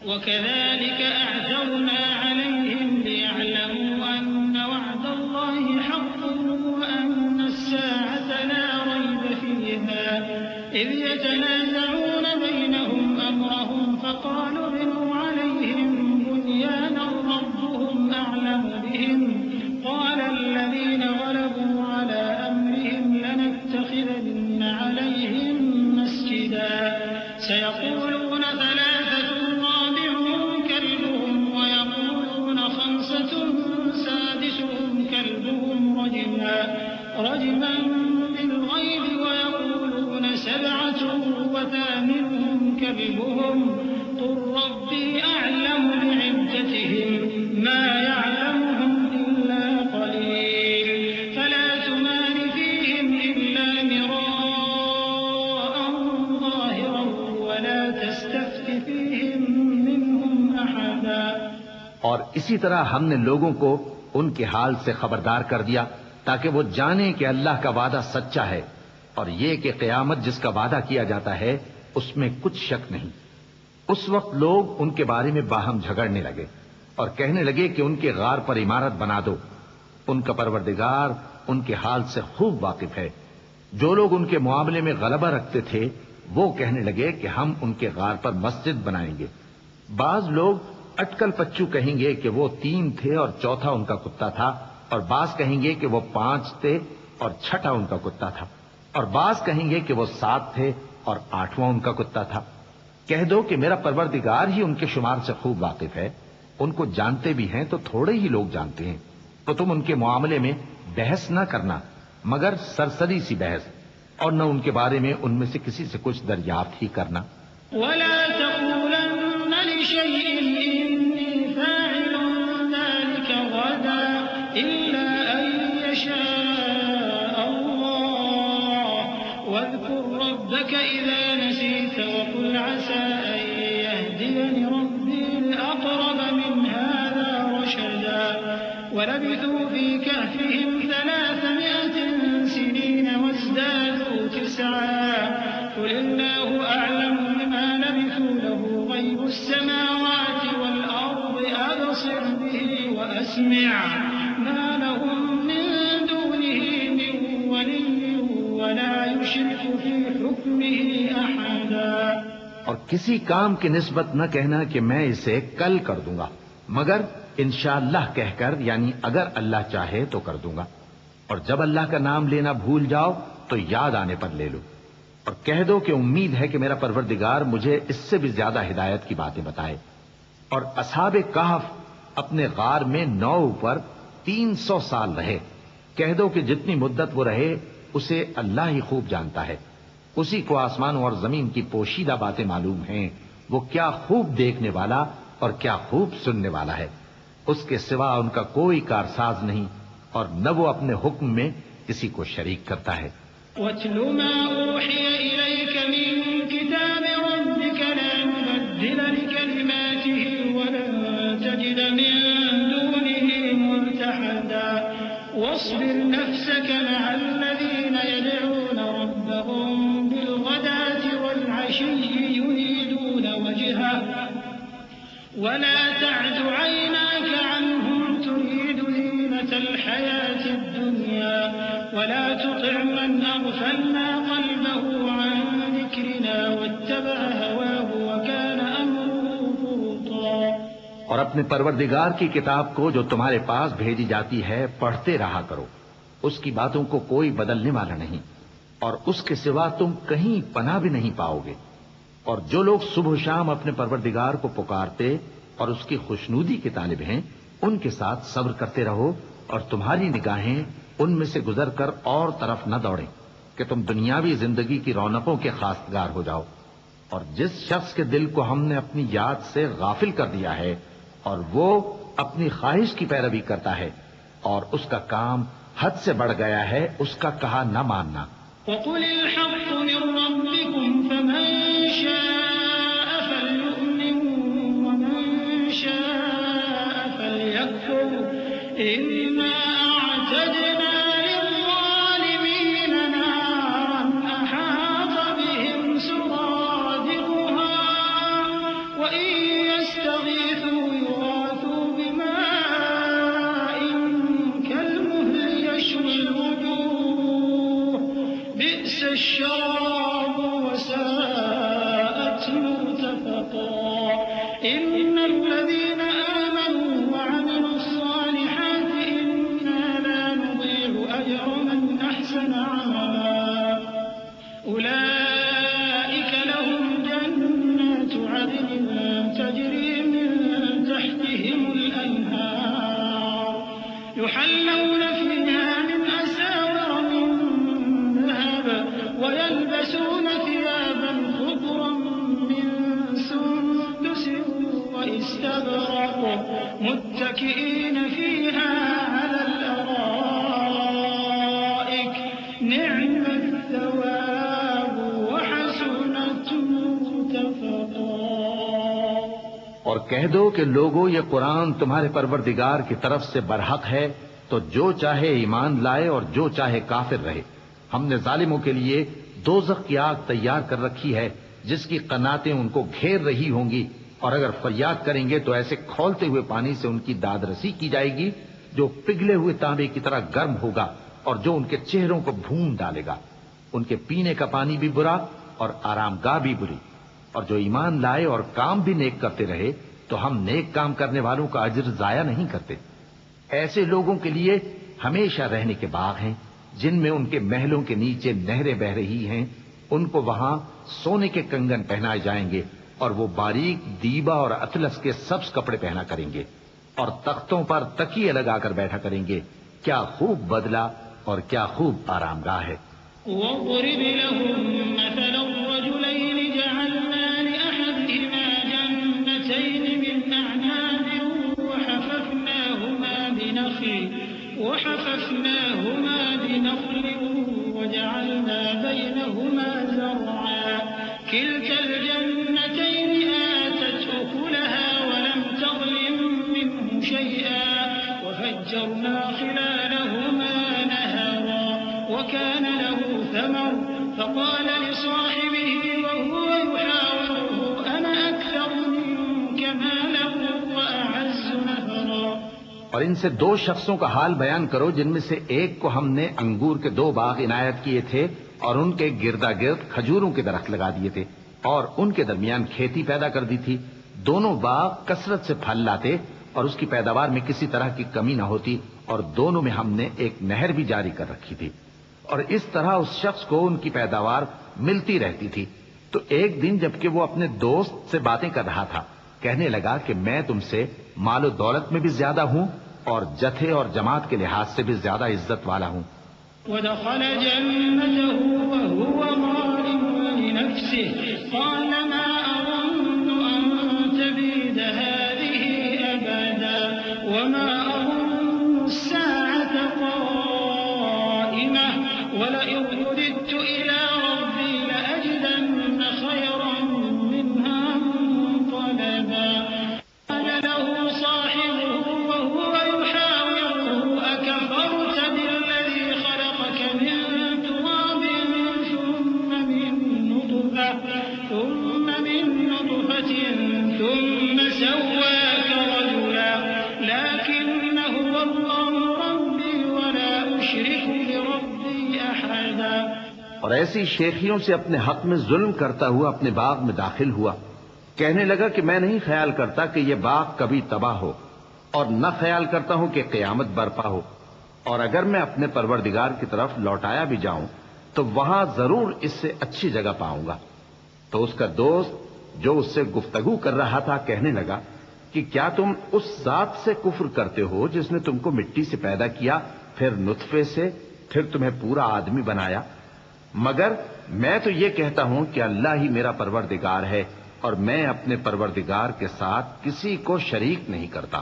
[SPEAKER 3] وَكَذَلِكَ أَعْثَرْنَا عَلَيْهِمْ لِيَعْلَمُوا أَنَّ وَعْدَ اللَّهِ حَقٌّ وَأَنَّ السَّاعَةَ لَا رَيْبَ فِيهَا إِذْ يَتَنَازَعُونَ بَيْنَهُمْ أَمْرَهُمْ فَقَالُوا ابْنُوا عَلَيْهِم بُنْيَانًا رَّبُّهُمْ أَعْلَمُ بِهِمْ قَالَ الَّذِينَ غَلَبُوا عَلَىٰ أَمْرِهِمْ لَنَتَّخِذَنَّ عَلَيْهِم مَّسْجِدًا سَيَقُولُونَ ثَلَاثَةٌ رَّابِعُهُمْ كَلْبُهُمْ وَيَقُولُونَ خَمْسَةٌ سَادِسُهُمْ رجما بالغيب ويقولون 7 وثامنهم كلبهم قل ربي أعلم بعدتهم ما يعلمهم إلا قليل فلا تمار فيهم إلا مراء ظاهرا ولا تستفت فيهم منهم أحدا.
[SPEAKER 2] اور اسی طرح ہم نے لوگوں کو ان کے حال سے خبردار کر دیا تاکہ وہ جانیں کہ اللہ کا وعدہ سچا ہے اور یہ کہ قیامت جس کا وعدہ کیا جاتا ہے اس میں کچھ شک نہیں. اس وقت لوگ ان کے بارے میں باہم جھگڑنے لگے اور کہنے لگے کہ ان کے غار پر عمارت بنا دو. ان کا پروردگار ان کے حال سے خوب واقف ہے. جو لوگ ان کے معاملے میں غلبہ رکھتے تھے وہ کہنے لگے کہ ہم ان کے غار پر مسجد بنائیں گے. بعض لوگ اٹکل پچو کہیں گے کہ وہ 3 تھے اور چوتھا ان کا کتا تھا، اور بعض کہیں گے کہ وہ 5 تھے اور چھٹا ان کا کتا تھا، اور بعض کہیں گے کہ وہ 7 تھے اور 8واں ان کا کتا تھا. کہہ دو کہ میرا پروردگار ہی ان کے شمار سے خوب واقف ہے. ان کو جانتے بھی ہیں تو تھوڑے ہی لوگ جانتے ہیں. تو تم ان کے معاملے میں بحث نہ کرنا مگر سرسری سی بحث، اور نہ ان کے بارے میں ان میں سے کسی سے کچھ دریافت ہی کرنا.
[SPEAKER 3] ولا تقولن لشيء إني فاعل ذلك غدا إلا أن يشاء الله واذكر ربك إذا نسيت وقل عسى أن يهديني ربي لأقرب من هذا رشدا. ولبثوا في كهفهم 300 سنين وازدادوا 9 قل الله أعلم بما لبثوا له غيب السماوات والأرض أبصر به وأسمع ما لهم من دونه من ولي ولا يشرك في حكمه أحدا.
[SPEAKER 2] اور کسی کام کی نسبت نہ کہنا کہ میں اسے کل کر دوں گا مگر انشاءاللہ کہہ کر، یعنی اگر اللہ چاہے تو کر دوں گا. اور جب اللہ کا نام لینا بھول جاؤ تو یاد آنے پر لے لو. اور کہہ دو کہ امید ہے کہ میرا پروردگار مجھے اس سے بھی زیادہ ہدایت کی باتیں بتائے. اور اصحاب کہف اپنے غار میں 9 پر 300 سال رہے. کہہ دو کہ جتنی مدت وہ رہے اسے اللہ ہی خوب جانتا ہے. اسی کو آسمانوں اور زمین کی پوشیدہ باتیں معلوم ہیں. وہ کیا خوب دیکھنے والا اور کیا خوب سننے والا ہے. اس کے سوا ان کا کوئی کارساز نہیں اور نہ وہ اپنے حکم میں کسی کو شریک کرتا ہے.
[SPEAKER 3] وَاتْلُ مَا أُوحِيَ إِلَيْكَ مِن كِتَابِ رَبِّكَ لَا مُبَدِّلَ لِكَلِمَاتِهِ وَلَن تَجِدَ مِن دُونِهِ مُلْتَحَدًا. وَاصْبِرْ نَفْسَكَ مَعَ الَّذِينَ يَدْعُونَ رَبَّهُم بِالْغَدَاةِ وَالْعَشِيِّ يُرِيدُونَ وَجْهَهُ وَلَا تَعْدُ عَيْنَاكَ عَنْهُمْ تُرِيدُ زِينَةَ الْحَيَاةِ الدُّنْيَا وَلَا تُطِعْ مَنْ أَغْفَلْنَا قَلْبَهُ عَنْ ذِكْرِنَا وَاتَّبَعَ هَوَاهُ وَكَانَ أَمْرُهُ فُرُطًا.
[SPEAKER 2] اور اپنے پروردگار کی کتاب کو جو تمہارے پاس بھیجی جاتی ہے پڑھتے رہا کرو. اس کی باتوں کو کوئی بدلنے والا نہیں اور اس کے سوا تم کہیں پناہ بھی نہیں پاؤ گے. اور جو لوگ صبح و شام اپنے پروردگار کو پکارتے اور اس کی خوشنودی کے طالب ہیں ان کے ساتھ صبر کرتے رہو اور تمہاری نگاہیں ان میں سے گزر کر اور طرف نہ دوڑیں کہ تم دنیاوی زندگی کی رونقوں کے خواستگار ہو جاؤ. اور جس شخص کے دل کو ہم نے اپنی یاد سے غافل کر دیا ہے اور وہ اپنی خواہش کی پیروی کرتا ہے اور اس کا کام حد سے بڑھ گیا ہے، اس کا کہا نہ ماننا.
[SPEAKER 3] وَقُلِ الْحَقُّ مِن رَّبِّكُمْ فَمَن شَاءَ فَلْيُؤْمِن وَمَن شَاءَ فَلْيَكْفُرْ إِنَّا أَعْتَدْنَا لِلظَّالِمِينَ نَارًا أَحَاطَ بِهِمْ سُرَادِقُهَا وَإِن يَسْتَغِيثُوا يُغَاثُوا بِمَاءٍ كَالْمُهْلِ يَشْوِي الْوُجُوهَ بِئْسَ الشَّرَابُ وَسَاءَتْ مُرْتَفَقًا. إِنَّ الَّذِينَ آمَنُوا وَعَمِلُوا الصَّالِحَاتِ إِنَّا لَا نُضِيعُ أَجْرَ مَنْ أَحْسَنَ عَمَلًا. أُولَئِكَ لَهُمْ جَنَّاتُ عَدْنٍ تَجْرِي مِن تَحْتِهِمُ الْأَنْهَارُ يُحَلَّوْنَ فِيهَا مِنْ أَسَاوِرَ نعم الثواب وحسنت مرتفقا۔
[SPEAKER 2] اور کہہ دو کہ لوگو یہ قرآن تمہارے پروردگار کی طرف سے برحق ہے، تو جو چاہے ایمان لائے اور جو چاہے کافر رہے۔ ہم نے ظالموں کے لیے دوزخ کی آگ تیار کر رکھی ہے جس کی قناتیں ان کو گھیر رہی ہوں گی، اور اگر فریاد کریں گے تو ایسے کھولتے ہوئے پانی سے ان کی داد رسی کی جائے گی جو پگھلے ہوئے تانبے کی طرح گرم ہوگا اور جو ان کے چہروں کو بھون ڈالے گا۔ ان کے پینے کا پانی بھی برا اور آرام گاہ بھی بری۔ اور جو ایمان لائے اور کام بھی نیک کرتے رہے تو ہم نیک کام کرنے والوں کا اجر ضائع نہیں کرتے۔ ایسے لوگوں کے لیے ہمیشہ رہنے کے باغ ہیں جن میں ان کے محلوں کے نیچے نہریں بہ رہی ہیں، ان کو وہاں سونے کے کنگن پہنائے جائیں گے اور وہ باریک دیبا اور اطلس کے سبز کپڑے پہنا کریں گے اور تختوں پر تکیے لگا کر بیٹھا کریں گے۔ کیا خوب بدلہ اور کیا خوب آرام گاہ ہے۔
[SPEAKER 3] واضرب لهم مثل الرجلين جعلنا لأحدهما جنتين من أعناب وحففناهما بنخل وجعلنا بينهما زرعا كلتا الجنتين آتت أكلها ولم تظلم منه شيئا وفجرنا خلالهما نهرا وكان له ثمر فقال لصاحبه وهو يحاوره أنا أكثر منك مالا وأعز نفرا۔
[SPEAKER 2] اور ان سے دو شخصوں کا حال بیان کرو جن میں سے ایک کو ہم نے انگور کے 2 باغ عنایت کیے تھے اور ان کے گردا گرد کھجوروں کے درخت لگا دیے تھے اور ان کے درمیان کھیتی پیدا کر دی تھی۔ دونوں باغ کثرت سے پھل لاتے اور اس کی پیداوار میں کسی طرح کی کمی نہ ہوتی، اور دونوں میں ہم نے ایک نہر بھی جاری کر رکھی تھی، اور اس طرح اس شخص کو ان کی پیداوار ملتی رہتی تھی۔ تو ایک دن جبکہ وہ اپنے دوست سے باتیں کر رہا تھا، کہنے لگا کہ میں تم سے مال و دولت میں بھی زیادہ ہوں اور جتھے اور جماعت کے لحاظ سے بھی زیادہ عزت والا ہوں۔
[SPEAKER 3] ودخل جنته وهو ظالم لنفسه قال ما أظن أن تبيد هذه أبدا وما أظن الساعة قائمة ولئن رددت إلى ربي لأجدن خيرا منها منقلبا قال له صاحبه وهو يحاوره أكفرت بالذي خلقك من تراب ثم من نطفة ثم سواك رجلا لكن هو الله ربي ولا أشرك بربي أحدا۔
[SPEAKER 2] اور ایسی شیخیوں سے اپنے حق میں ظلم کرتا ہوا اپنے باغ میں داخل ہوا، کہنے لگا کہ میں نہیں خیال کرتا کہ یہ باغ کبھی تباہ ہو، اور نہ خیال کرتا ہوں کہ قیامت برپا ہو، اور اگر میں اپنے پروردگار کی طرف لوٹایا بھی جاؤں تو وہاں ضرور اس سے اچھی جگہ پاؤں گا۔ تو اس کا دوست جو اس سے گفتگو کر رہا تھا کہنے لگا کہ کیا تم اس ذات سے کفر کرتے ہو جس نے تم کو مٹی سے پیدا کیا، پھر نطفے سے، پھر تمہیں پورا آدمی بنایا؟ مگر میں تو یہ کہتا ہوں کہ اللہ ہی میرا پروردگار ہے اور میں اپنے پروردگار کے ساتھ کسی کو شریک نہیں کرتا۔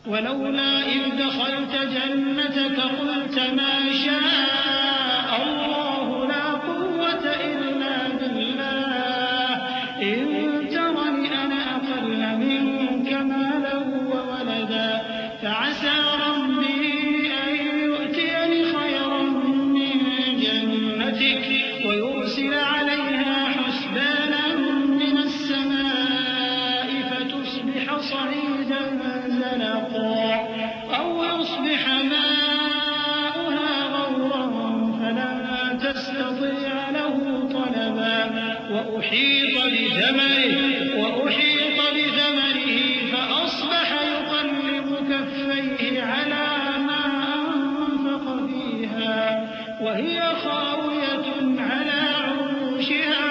[SPEAKER 3] ولولا إذ دخلت جنتك قلت ما شاء الله لا قوة إلا بالله إن ترني أنا أقل منك مالا وولدا فعسى ربي أن يؤتيني خيرا من جنتك ويرسل عليها حسبانا من السماء فتصبح صعيدا زلقا أو يصبح ماؤها غورا فلن تستطيع له طلبا وأحيط بثمره فأصبح يقلب كفيه على ما أنفق فيها وهي خاوية على عروشها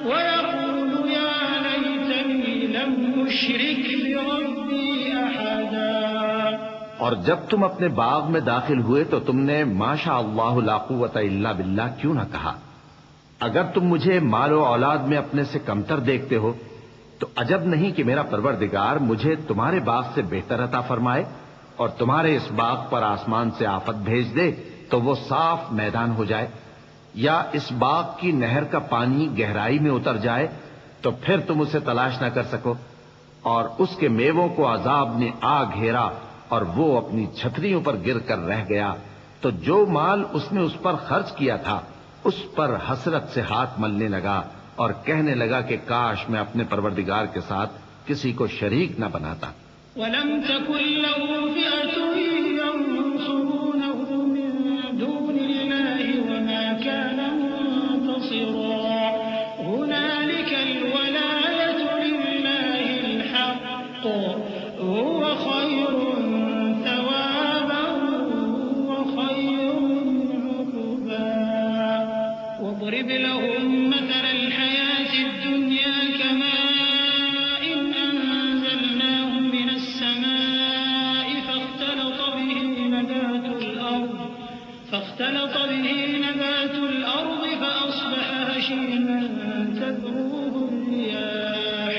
[SPEAKER 3] ويقول يا ليتني لم أشرك بربي أحدا۔
[SPEAKER 2] اور جب تم اپنے باغ میں داخل ہوئے تو تم نے ما شاء اللہ لا قوت الا باللہ کیوں نہ کہا؟ اگر تم مجھے مال و اولاد میں اپنے سے کمتر دیکھتے ہو تو عجب نہیں کہ میرا پروردگار مجھے تمہارے باغ سے بہتر عطا فرمائے اور تمہارے اس باغ پر آسمان سے آفت بھیج دے تو وہ صاف میدان ہو جائے، یا اس باغ کی نہر کا پانی گہرائی میں اتر جائے تو پھر تم اسے تلاش نہ کر سکو، اور اس کے میووں کو عذاب نے آ گھیرا اور وہ اپنی چھتریوں پر گر کر رہ گیا، تو جو مال اس نے اس پر خرچ کیا تھا اس پر حسرت سے ہاتھ ملنے لگا اور کہنے لگا کہ کاش میں اپنے پروردگار کے ساتھ کسی کو شریک نہ بناتا۔
[SPEAKER 3] وَلَمْ تَكُنْ لَهُ فِئَةٌ يَنصُرُونَهُ مِن دُونِ اللَّهِ وَمَا كَانَ مُنتَصِرًا هُنَالِكَ الْوَلَايَةُ لِلَّهِ الْحَقِّ هُوَ خَيْرٌ ثَوَابًا وَخَيْرٌ عُقْبًا وَاضْرِبْ لَهُم مَّثَلَ الْحَيَاةِ الدُّنْيَا كَمَاءٍ أَنزَلْنَاهُ مِنَ السَّمَاءِ فاختلط به نبات الأرض فأصبح هشيما تذروه الرياح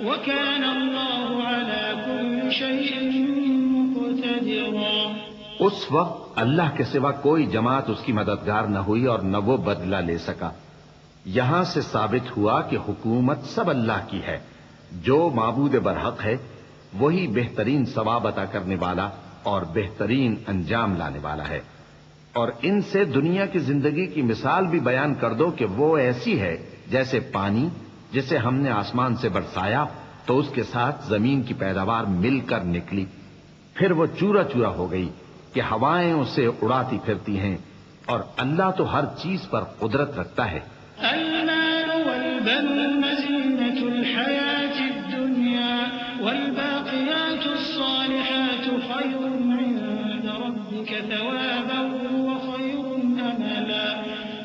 [SPEAKER 3] وكان الله على كل شيء مقتدرا۔
[SPEAKER 2] اس وقت اللہ کے سوا کوئی جماعت اس کی مددگار نہ ہوئی اور نہ وہ بدلہ لے سکا۔ یہاں سے ثابت ہوا کہ حکومت سب اللہ کی ہے، جو معبود برحق ہے وہی بہترین ثواب عطا کرنے والا اور بہترین انجام لانے والا ہے۔ اور ان سے دنیا کی زندگی کی مثال بھی بیان کر دو کہ وہ ایسی ہے جیسے پانی جسے ہم نے آسمان سے برسایا تو اس کے ساتھ زمین کی پیداوار مل کر نکلی، پھر وہ چورا چورا ہو گئی کہ ہوائیں اسے اڑاتی پھرتی ہیں، اور اللہ تو ہر چیز پر قدرت رکھتا ہے۔
[SPEAKER 3] المال والبنون زينة الحياة الدنيا والباقيات الصالحات خير عند ربك ثوابا وخير أملا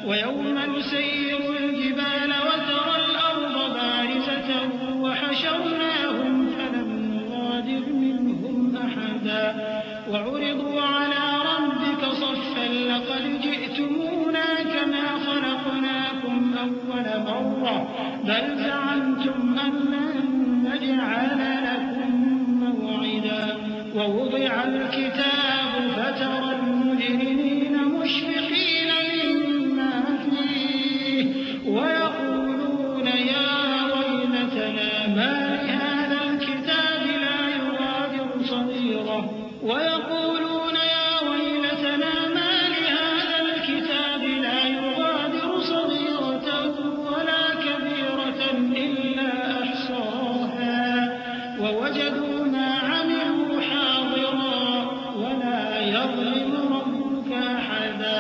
[SPEAKER 3] ويوم نسير الجبال وترى الأرض بارزة وحشرناهم فلم نغادر منهم أحدا وعرضوا على ربك صفا لقد جئتمونا كما خلقناكم أول مرة بل زعمتم أن لن نجعل لكم موعدا ووضع الكتاب فترى المجرمين مشفقين مما فيه ويقولون يا ويلتنا ما لهذا الكتاب لا يغادر صغيرة ويقولون يا ويلتنا ما لهذا الكتاب لا يغادر صغيرة ولا كبيرة إلا أحصاها ووجدوا ما عملوا حاضرا ولا يظلم ربك أحدا۔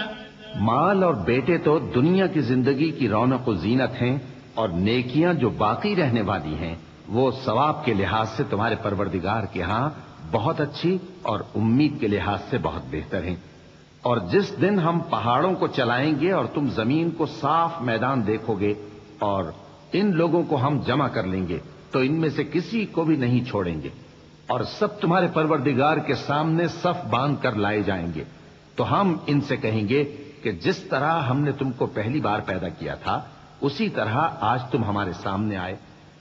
[SPEAKER 2] مال اور بیٹے تو دنیا کی زندگی کی رونق و زینت ہیں، اور نیکیاں جو باقی رہنے والی ہیں وہ ثواب کے لحاظ سے تمہارے پروردگار کے ہاں بہت اچھی اور امید کے لحاظ سے بہت بہتر ہیں۔ اور جس دن ہم پہاڑوں کو چلائیں گے اور تم زمین کو صاف میدان دیکھو گے اور ان لوگوں کو ہم جمع کر لیں گے تو ان میں سے کسی کو بھی نہیں چھوڑیں گے، اور سب تمہارے پروردگار کے سامنے صف باندھ کر لائے جائیں گے، تو ہم ان سے کہیں گے کہ جس طرح ہم نے تم کو پہلی بار پیدا کیا تھا اسی طرح آج تم ہمارے سامنے آئے،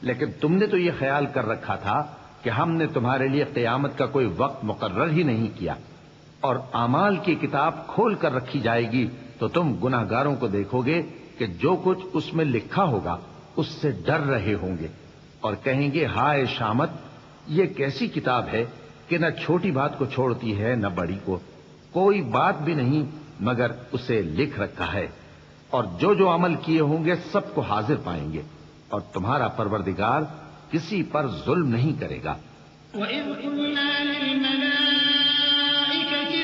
[SPEAKER 2] لیکن تم نے تو یہ خیال کر رکھا تھا کہ ہم نے تمہارے لیے قیامت کا کوئی وقت مقرر ہی نہیں کیا، اور اعمال کی کتاب کھول کر رکھی جائے گی تو تم گناہگاروں کو دیکھو گے کہ جو کچھ اس میں لکھا ہوگا اس سے ڈر رہے ہوں گے، اور کہیں گے ہائے شامت، یہ کیسی کتاب ہے کہ نہ چھوٹی بات کو چھوڑتی ہے نہ بڑی کو، کوئی بات بھی نہیں مگر اسے لکھ رکھا ہے، اور جو جو عمل کیے ہوں گے سب کو حاضر پائیں گے، اور تمہارا پروردگار کسی پر ظلم نہیں کرے گا۔
[SPEAKER 3] وَإِذْ قُلْنَا لِلْمَلَائِكَةِ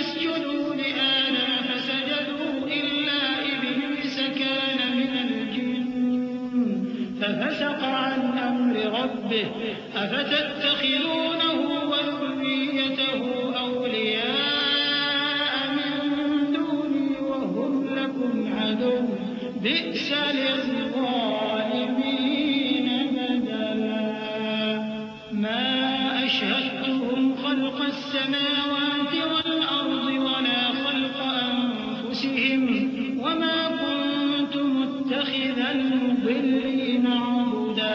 [SPEAKER 3] اسْجُدُوا لِآدَمَ فَسَجَدُوا إِلَّا إِبْلِيسَ كَانَ مِنَ الْجِنِّ فَفَسَقَ عَنْ أَمْرِ رَبِّهِ أَفَتَتَّخِذُونَهُ وَذُرِّيَّتَهُ أَوْلِيَاءَ مِن دُونِي وَهُمْ لَكُمْ عَدُوٌّ بِئْسَ لِلظَّالِمِينَ بَدَلًا مَا أَشْهَدتُّهُمْ خَلْقَ السَّمَاوَاتِ وَالْأَرْضِ وَلَا خَلْقَ أَنفُسِهِمْ وَمَا كُنتُ مُتَّخِذَ الْمُضِلِّينَ عَضُدًا۔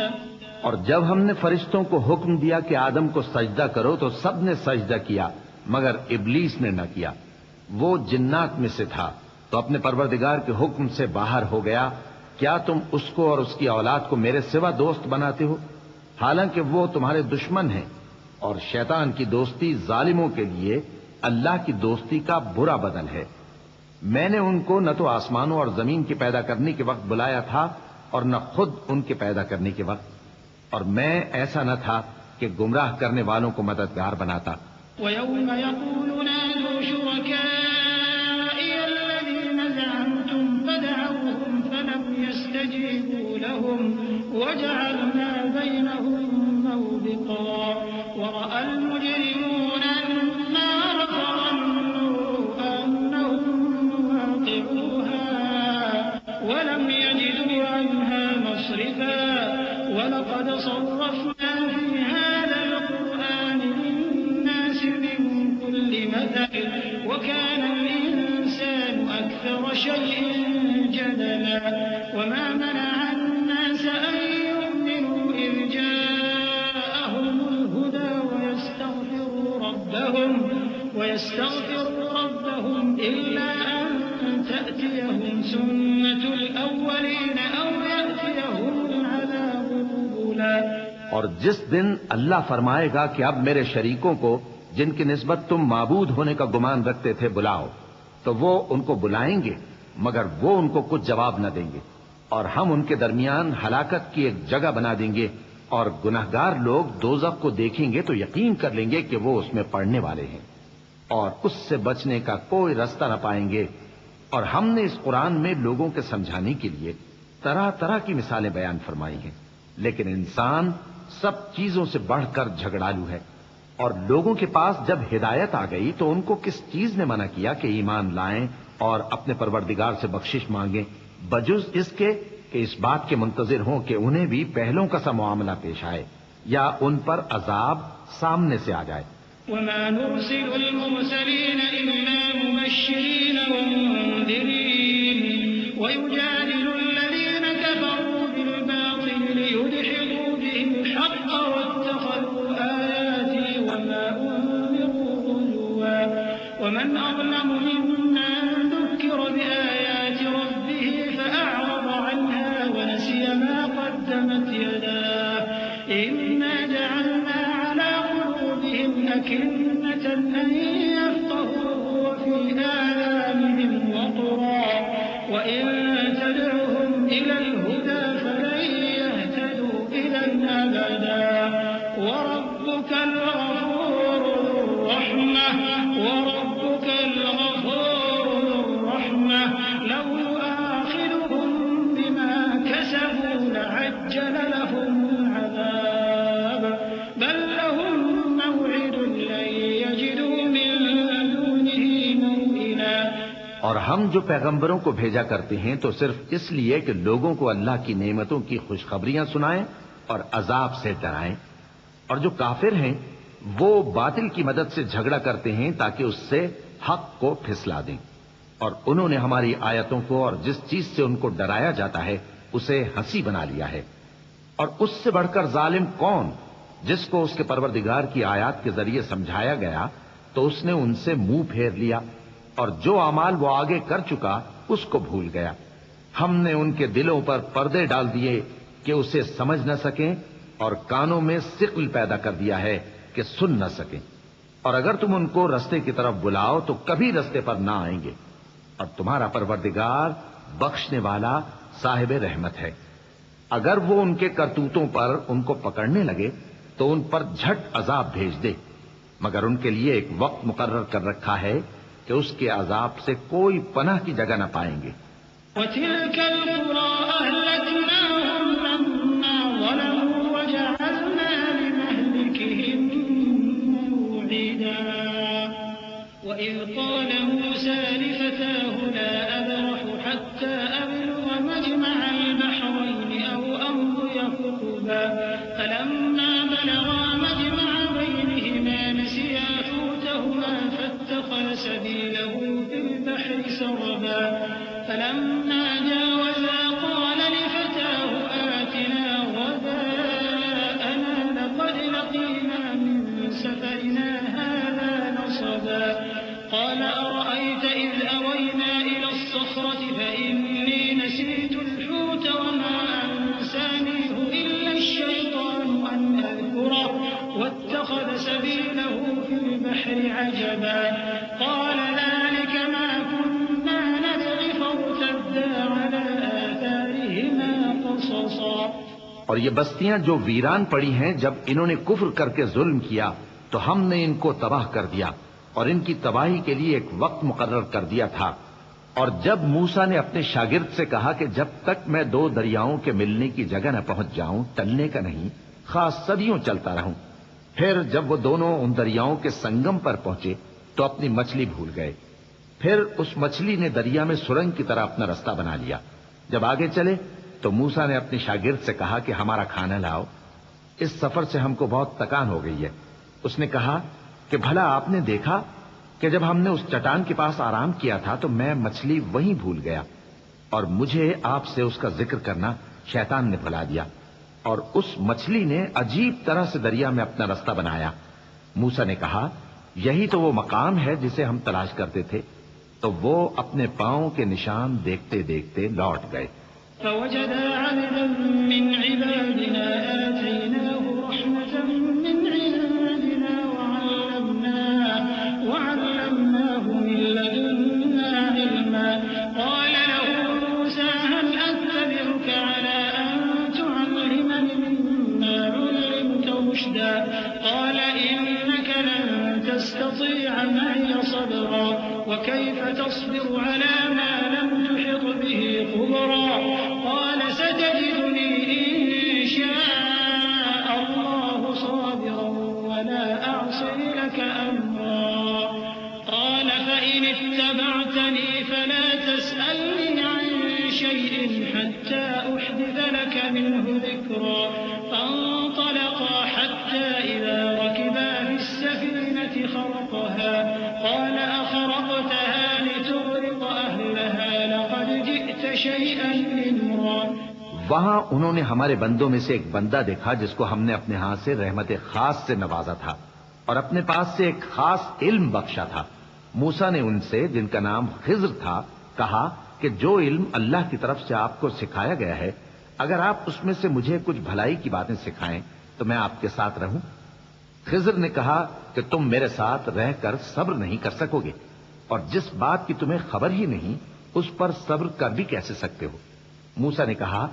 [SPEAKER 2] اور جب ہم نے فرشتوں کو حکم دیا کہ آدم کو سجدہ کرو تو سب نے سجدہ کیا مگر ابلیس نے نہ کیا، وہ جنات میں سے تھا تو اپنے پروردگار کے حکم سے باہر ہو گیا. کیا تم اس کو اور اس کی اولاد کو میرے سوا دوست بناتے ہو حالانکہ وہ تمہارے دشمن ہیں؟ اور شیطان کی دوستی ظالموں کے لیے اللہ کی دوستی کا برا بدل ہے. میں نے ان کو نہ تو آسمانوں اور زمین کے پیدا کرنے کے وقت بلایا تھا اور نہ خود ان کے پیدا کرنے کے وقت، اور میں ایسا نہ تھا کہ گمراہ کرنے والوں کو مددگار بناتا.
[SPEAKER 3] وَيَوْمَ يَقُولُ نَادُوا شُرَكَائِيَ الَّذِينَ زَعَمْتُمْ فَدَعَوْهُمْ فَلَمْ يَسْتَجِيبُوا لَهُمْ وَجَعَلْنَا بَيْنَهُمْ مَوْبِقًا وَرَأَى الْمُجْرِمُونَ النَّارَ فَظَنُّوا أَنَّهُمْ مُوَاقِعُوهَا وَلَمْ يَجِدُوا عَنْهَا مَصْرِفًا وَلَقَدْ صَرَّفْنَا فِي هَذَا الْقُرْآنِ لِلنَّاسِ مِنْ كُلِّ مَثَلٍ وَكَانَ الْإِنسَانُ أَكْثَرَ شَيْءٍ جَدَلًا وَمَا مَنَعَ النَّاسَ أَن يُؤْمِنُوا إِذْ جَاءَهُمُ الْهُدَى وَيَسْتَغْفِرُوا رَبَّهُمْ إِلَّا أَن تَأْتِيَهُمْ سُنَّةُ الْأَوَّلِينَ أَوْ يَأْتِيَهُمُ الْعَذَابُ قُبُلًا.
[SPEAKER 2] اور جس دن اللہ فرمائے گا کہ اب میرے شریکوں کو جن کی نسبت تم معبود ہونے کا گمان رکھتے تھے بلاؤ، تو وہ ان کو بلائیں گے مگر وہ ان کو کچھ جواب نہ دیں گے، اور ہم ان کے درمیان ہلاکت کی ایک جگہ بنا دیں گے، اور گناہگار لوگ دوزخ کو دیکھیں گے تو یقین کر لیں گے کہ وہ اس میں پڑنے والے ہیں، اور اس سے بچنے کا کوئی راستہ نہ پائیں گے. اور ہم نے اس قرآن میں لوگوں کے سمجھانے کے لیے طرح طرح کی مثالیں بیان فرمائی ہیں، لیکن انسان سب چیزوں سے بڑھ کر جھگڑالو ہے. اور لوگوں کے پاس جب ہدایت آ گئی تو ان کو کس چیز نے منع کیا کہ ایمان لائیں اور اپنے پروردگار سے بخشش مانگیں، بجز اس کے کہ اس بات کے منتظر ہوں کہ انہیں بھی پہلوں کا سا معاملہ پیش آئے یا ان پر عذاب سامنے سے آ جائے.
[SPEAKER 3] وَمَا نُرْسِلُ الْمُرْسَلِينَ إِلَّا مُبَشِّرِينَ وَمُنذِرِينَ وَيُجَادِلُ الَّذِينَ كَفَرُوا بِالْبَاطِلِ لِيُدْحِضُوا بِهِ الْحَقَّ وَاتَّخَذُوا آيَاتِي وَمَا أُنذِرُوا هُزُوًا وَمَنْ أَظْلَمُ مِمَّن ذُكِّرَ بِآيَاتِ رَبِّهِ فَأَعْرَضَ عَنْهَا وَنَسِيَ مَا قَدَّمَتْ يَدَاهُ إِنَّا جَعَلْنَا عَلَى قُلُوبِهِمْ أَكِنَّةً أَن يَفْقَهُوهُ وَفِي آذَانِهِمْ وَقْرًا وَإِن تَدْعُهُمْ إِلَى الْهُدَى فَلَن يَهْتَدُوا إِذًا أَبَدًا وَرَبُّكَ الْغَفُورُ ذُو الرَّحْمَةِ لَوْ يُؤَاخِذُهُم بِمَا كَسَبُوا لَعَجَّلَ لَهُمُ الْعَذَابَ بَل لَّهُم مَّوْعِدٌ لَّن يَجِدُوا مِن دُونِهِ مَوْئِلًا.
[SPEAKER 2] اور ہم جو پیغمبروں کو بھیجا کرتے ہیں تو صرف اس لیے کہ لوگوں کو اللہ کی نعمتوں کی خوشخبریاں سنائیں اور عذاب سے ڈرائیں. اور جو کافر ہیں وہ باطل کی مدد سے جھگڑا کرتے ہیں تاکہ اس سے حق کو پھسلا دیں. اور انہوں نے ہماری آیتوں کو اور جس چیز سے ان کو ڈرایا جاتا ہے اسے ہنسی بنا لیا ہے. اور اس سے بڑھ کر ظالم کون جس کو اس کے پروردگار کی آیات کے ذریعے سمجھایا گیا تو اس نے ان سے منہ پھیر لیا، اور جو اعمال وہ آگے کر چکا اس کو بھول گیا. ہم نے ان کے دلوں پر پردے ڈال دیے کہ اسے سمجھ نہ سکیں، اور کانوں میں ثقل پیدا کر دیا ہے کہ سن نہ سکیں. اور اگر تم ان کو رستے کی طرف بلاؤ تو کبھی رستے پر نہ آئیں گے. اور تمہارا پروردگار بخشنے والا صاحب رحمت ہے. اگر وہ ان کے کرتوتوں پر ان کو پکڑنے لگے تو ان پر جھٹ عذاب بھیج دے، مگر ان کے لیے ایک وقت مقرر کر رکھا ہے کہ اس کے عذاب سے کوئی پناہ کی جگہ نہ پائیں گے.
[SPEAKER 3] وَتِلْكَ الْقُرَىٰ أَهْلَكْنَاهُمْ لَمَّا ظَلَمُوا وَجَعَلْنَا لِمَهْلِكِهِم مَّوْعِدًا. وَإِذْ قَالَ مُوسَىٰ لِفَتَاهُ لَا أَبْرَحُ حَتَّىٰ أَبْلُغَ مَجْمَعَ الْبَحْرَيْنِ أَوْ أَمْضِيَ حُقُبًا فَلَمَّا بَلَغَا مَجْمَعَ بَيْنِهِمَا نَسِيَا حُوتَهُمَا فَاتَّخَذَ سَبِيلَهُ فِي الْبَحْرِ سَرَبًا فَلَمَّا جَاوَزَا قَالَ لِفَتَاهُ آتِنَا غَدَاءَنَا لَقَدْ لَقِينَا مِن سَفَرِنَا هَٰذَا نَصَبًا قَالَ أَرَأَيْتَ الصخرة فإني نسيت الحوت وما أنسانيه إلا الشيطان أن أذكره واتخذ سبيله في البحر عجبا قال ذلك ما كنا نبغي فارتدا على آثارهما قصصا.
[SPEAKER 2] اور یہ بستیاں جو ویران پڑی ہیں، جب انہوں نے کفر کر کے ظلم کیا تو ہم نے ان کو تباہ کر دیا اور ان کی تباہی کے لیے ایک وقت مقرر کر دیا تھا. اور جب موسیٰ نے اپنے شاگرد سے کہا کہ جب تک میں دو دریاؤں کے ملنے کی جگہ نہ پہنچ جاؤں ٹلنے کا نہیں، خاص صدیوں چلتا رہوں. پھر جب وہ دونوں ان دریاؤں کے سنگم پر پہنچے تو اپنی مچھلی بھول گئے. پھر اس مچھلی نے دریا میں سرنگ کی طرح اپنا رستہ بنا لیا. جب آگے چلے تو موسیٰ نے اپنے شاگرد سے کہا کہ ہمارا کھانا لاؤ، اس سفر سے ہم کو بہت تکان ہو گئی ہے. اس نے کہا کہ بھلا آپ نے دیکھا کہ جب ہم نے اس چٹان کے پاس آرام کیا تھا تو میں مچھلی وہیں بھول گیا اور مجھے آپ سے اس کا ذکر کرنا شیطان نے بھلا دیا اور اس مچھلی نے عجیب طرح سے دریا میں اپنا رستہ بنایا. موسیٰ نے کہا یہی تو وہ مقام ہے جسے ہم تلاش کرتے تھے. تو وہ اپنے پاؤں کے نشان دیکھتے دیکھتے لوٹ گئے.
[SPEAKER 3] فوجدا عبدا من عبادنا آتيناه رحمة من عندنا وعلمناه من لدنا علما قال له موسى هل أتبعك على أن تعلمني مما علمت رشدا قال إنك لن تستطيع معي صبرا وكيف تصبر على ما لم تحط به خبرا قال ستجدني إن شاء الله صابرا ولا أعصي لك أمرا قال فإن اتبعتني فلا تسألني عن شيء حتى أحدث لك منه ذكرا فانطلقا حتى إذا ركبا في السفينة خرقها قال أخرقتها لتغرق أهلها لقد جئت شيئا إمرا.
[SPEAKER 2] وہاں انہوں نے ہمارے بندوں میں سے ایک بندہ دیکھا جس کو ہم نے اپنے ہاں سے رحمت خاص سے نوازا تھا اور اپنے پاس سے ایک خاص علم بخشا تھا. موسیٰ نے ان سے جن کا نام خضر تھا کہا کہ جو علم اللہ کی طرف سے آپ کو سکھایا گیا ہے اگر آپ اس میں سے مجھے کچھ بھلائی کی باتیں سکھائیں تو میں آپ کے ساتھ رہوں. خضر نے کہا کہ تم میرے ساتھ رہ کر صبر نہیں کر سکو گے اور جس بات کی تمہیں خبر ہی نہیں اس پر صبر کر بھی کیسے سکتے ہو. موسیٰ نے کہا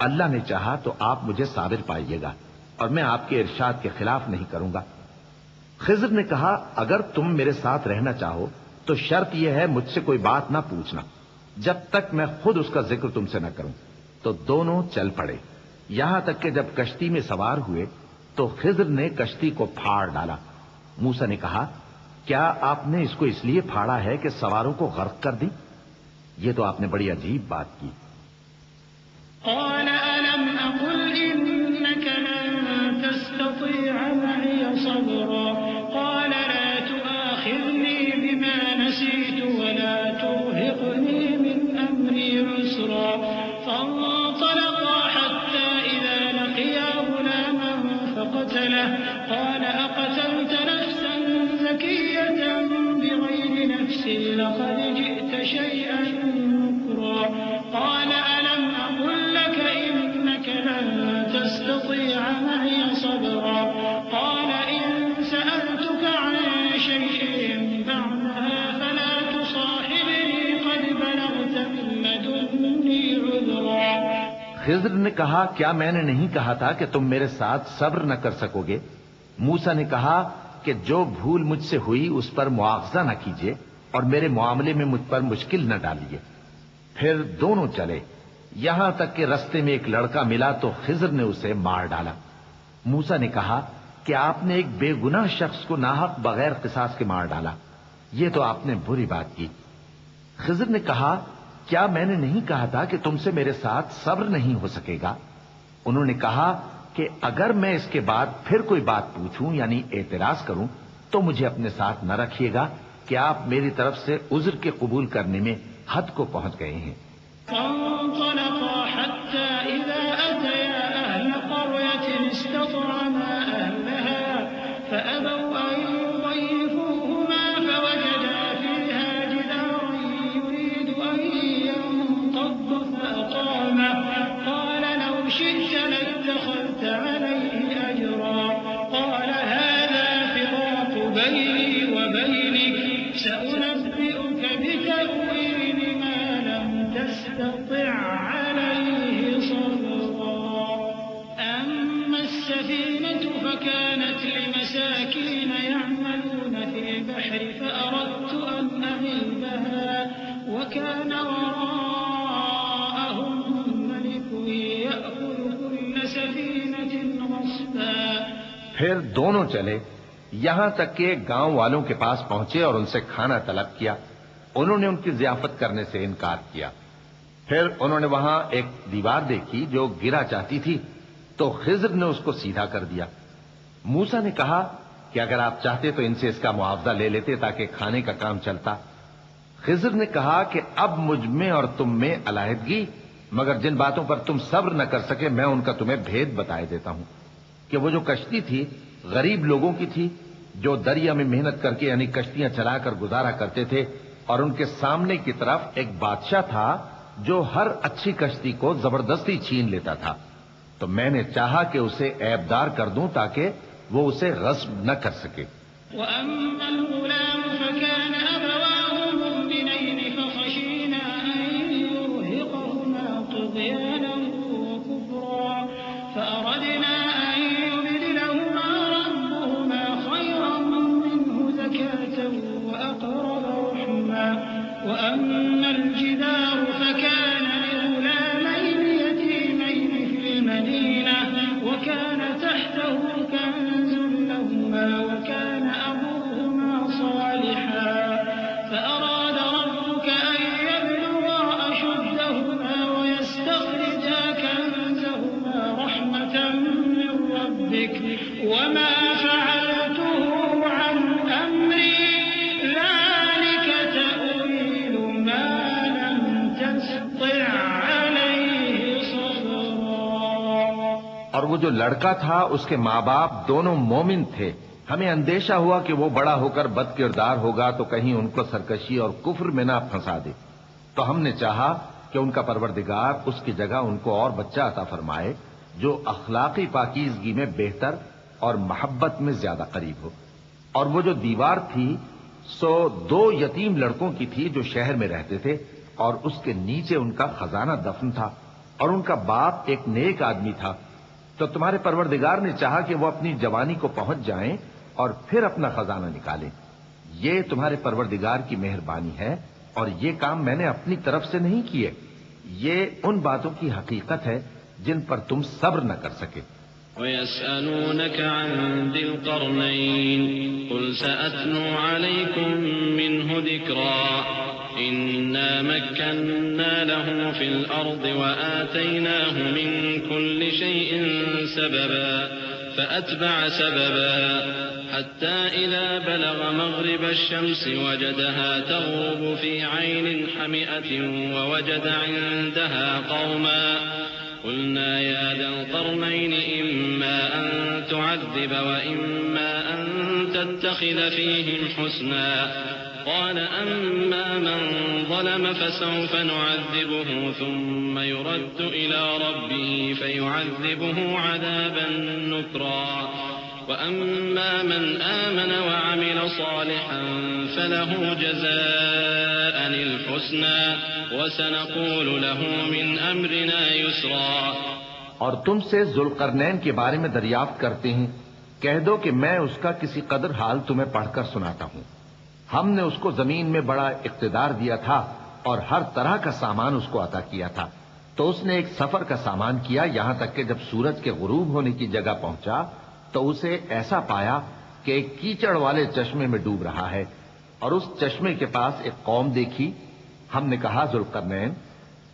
[SPEAKER 2] اللہ نے چاہا تو آپ مجھے صابر پائیے گا اور میں آپ کے ارشاد کے خلاف نہیں کروں گا. خضر نے کہا اگر تم میرے ساتھ رہنا چاہو تو شرط یہ ہے مجھ سے کوئی بات نہ پوچھنا جب تک میں خود اس کا ذکر تم سے نہ کروں. تو دونوں چل پڑے یہاں تک کہ جب کشتی میں سوار ہوئے تو خضر نے کشتی کو پھاڑ ڈالا. موسیٰ نے کہا کیا آپ نے اس کو اس لیے پھاڑا ہے کہ سواروں کو غرق کر دی؟ یہ تو آپ نے بڑی عجیب بات کی.
[SPEAKER 3] قال ألم أقل إنك لن تستطيع معي صبرا قال لا تؤاخذني بما نسيت ولا ترهقني من أمري عسرا فانطلقا حتى إذا لقيا غلاما فقتله قال أقتلت نفسا زكية بغير نفس لقد جئت شيئا نكرا قال ألم أقل لك إنك لن تستطيع معي صبرا قال إن سألتك عن شيء بعدها فلا تصاحبني قد بلغت من لدني عذرا.
[SPEAKER 2] خضر نے کہا کیا میں نے نہیں کہا تھا کہ تم میرے ساتھ صبر نہ کر سکو گے؟ موسیٰ نے کہا کہ جو بھول مجھ سے ہوئی اس پر مواخذہ نہ کیجیے اور میرے معاملے میں مجھ پر مشکل نہ ڈالیے. پھر دونوں چلے یہاں تک کہ رستے میں ایک لڑکا ملا تو خضر نے اسے مار ڈالا. موسیٰ نے کہا کہ آپ نے ایک بے گناہ شخص کو ناحق بغیر قصاص کے مار ڈالا، یہ تو آپ نے بری بات کی. خضر نے کہا کیا میں نے نہیں کہا تھا کہ تم سے میرے ساتھ صبر نہیں ہو سکے گا؟ انہوں نے کہا کہ اگر میں اس کے بعد پھر کوئی بات پوچھوں یعنی اعتراض کروں تو مجھے اپنے ساتھ نہ رکھیے گا کہ آپ میری طرف سے عذر کے قبول کرنے میں حد کو پہنچ گئے ہیں.
[SPEAKER 3] فانطلقا حتى إذا أتيا أهل قرية استطعما أهلها فأبوا أن يضيفوهما فوجدا فيها جدارا يريد أن قومه قال لو شئت لاتخذت عليه أجرا قال هذا فراق بيني وبينك سأنبئك بتأويل ما لم تستطع عليه صبرا أما السفينة فكانت لمساكين يعملون في البحر فأردت أن أعيبها وكان وراءهم ملك يأخذ كل سفينة غصبا.
[SPEAKER 2] پھر دونوں چلے یہاں تک کہ گاؤں والوں کے پاس پہنچے اور ان سے کھانا طلب کیا. انہوں نے ان کی ضیافت کرنے سے انکار کیا. پھر انہوں نے وہاں ایک دیوار دیکھی جو گرا چاہتی تھی تو خضر نے اس کو سیدھا کر دیا. موسیٰ نے کہا کہ اگر آپ چاہتے تو ان سے اس کا معاوضہ لے لیتے تاکہ کھانے کا کام چلتا. خضر نے کہا کہ اب مجھ میں اور تم میں علیحدگی، مگر جن باتوں پر تم صبر نہ کر سکے میں ان کا تمہیں بھید بتائے دیتا ہوں کہ وہ جو کشتی تھی غریب لوگوں کی تھی جو دریا میں محنت کر کے یعنی کشتیاں چلا کر گزارا کرتے تھے، اور ان کے سامنے کی طرف ایک بادشاہ تھا جو ہر اچھی کشتی کو زبردستی چھین لیتا تھا. تو میں نے چاہا کہ اسے عیبدار کر دوں تاکہ وہ اسے غصب نہ کر سکے.
[SPEAKER 3] وأما الغلام فكان أبواه مؤمنين فخشينا أن يرهقهما طغيانا وكفرا فأردنا أن يبدلهما ربهما خيرا منه زكاة وأقرب رحما. وأما الجدار فكان لغلامين يتيمين في المدينة وكان تحته كنز لهما وكان أبوهما صالحا فأراد ربك أن يبلغا أشدهما ويستخرجا كنزهما رحمة من ربك وما فعلته عن أمري ذلك تأويل ما لم تستطع عليه صبرا.
[SPEAKER 2] اور وہ جو لڑکا تھا اس کے ماں باپ دونوں مومن تھے. ہمیں اندیشہ ہوا کہ وہ بڑا ہو کر بد کردار ہوگا تو کہیں ان کو سرکشی اور کفر میں نہ پھنسا دے. تو ہم نے چاہا کہ ان کا پروردگار اس کی جگہ ان کو اور بچہ عطا فرمائے جو اخلاقی پاکیزگی میں بہتر اور محبت میں زیادہ قریب ہو. اور وہ جو دیوار تھی سو 2 یتیم لڑکوں کی تھی جو شہر میں رہتے تھے اور اس کے نیچے ان کا خزانہ دفن تھا اور ان کا باپ ایک نیک آدمی تھا. تو تمہارے پروردگار نے چاہا کہ وہ اپنی جوانی کو پہنچ جائیں اور پھر اپنا خزانہ نکالیں. یہ تمہارے پروردگار کی مہربانی ہے اور یہ کام میں نے اپنی طرف سے نہیں کیے. یہ ان باتوں کی حقیقت ہے جن پر تم صبر نہ کر سکے.
[SPEAKER 1] وَيَسْأَلُونَكَ عَنْ ذِي الْقَرْنَيْنِ قُلْ سَأَتْلُو عَلَيْكُمْ مِنْهُ ذِكْرًا إِنَّا مَكَّنَّا لَهُ فِي الْأَرْضِ وَآتَيْنَاهُ مِنْ كُلِّ شَيْءٍ سَبَبًا فَأَتْبَعَ سَبَبًا حَتَّى إِذَا بَلَغَ مَغْرِبَ الشَّمْسِ وَجَدَهَا تَغْرُبُ فِي عَيْنٍ حَمِئَةٍ وَوَجَدَ عِندَهَا قَوْمًا قلنا يا ذا القرنين إما أن تعذب وإما أن تتخذ فيهم حسنا قال أما من ظلم فسوف نعذبه ثم يرد إلى ربه فيعذبه عذابا نكرا وأما من آمن وعمل صالحا فله جزاء الحسنى وسنقول له من أمرنا يسرا.
[SPEAKER 2] اور تم سے ذوالقرنین کے بارے میں دریافت کرتے ہیں. کہہ دو کہ میں اس کا کسی قدر حال تمہیں پڑھ کر سناتا ہوں. ہم نے اس کو زمین میں بڑا اقتدار دیا تھا اور ہر طرح کا سامان اس کو عطا کیا تھا. تو اس نے ایک سفر کا سامان کیا یہاں تک کہ جب سورج کے غروب ہونے کی جگہ پہنچا تو اسے ایسا پایا کہ ایک کیچڑ والے چشمے میں ڈوب رہا ہے اور اس چشمے کے پاس ایک قوم دیکھی. ہم نے کہا ذوالقرنین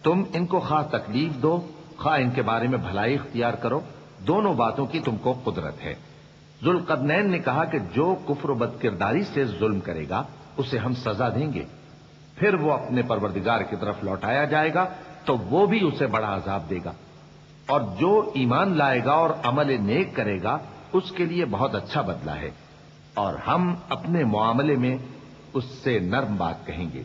[SPEAKER 2] تم ان کو خواہ تکلیف دو خواہ ان کے بارے میں بھلائی اختیار کرو، دونوں باتوں کی تم کو قدرت ہے. ذوالقرنین نے کہا کہ جو کفر و بد کرداری سے ظلم کرے گا اسے ہم سزا دیں گے، پھر وہ اپنے پروردگار کی طرف لوٹایا جائے گا تو وہ بھی اسے بڑا عذاب دے گا، اور جو ایمان لائے گا اور عمل نیک کرے گا اس کے لیے بہت اچھا بدلہ ہے، اور ہم اپنے معاملے میں اس سے نرم بات کہیں گے.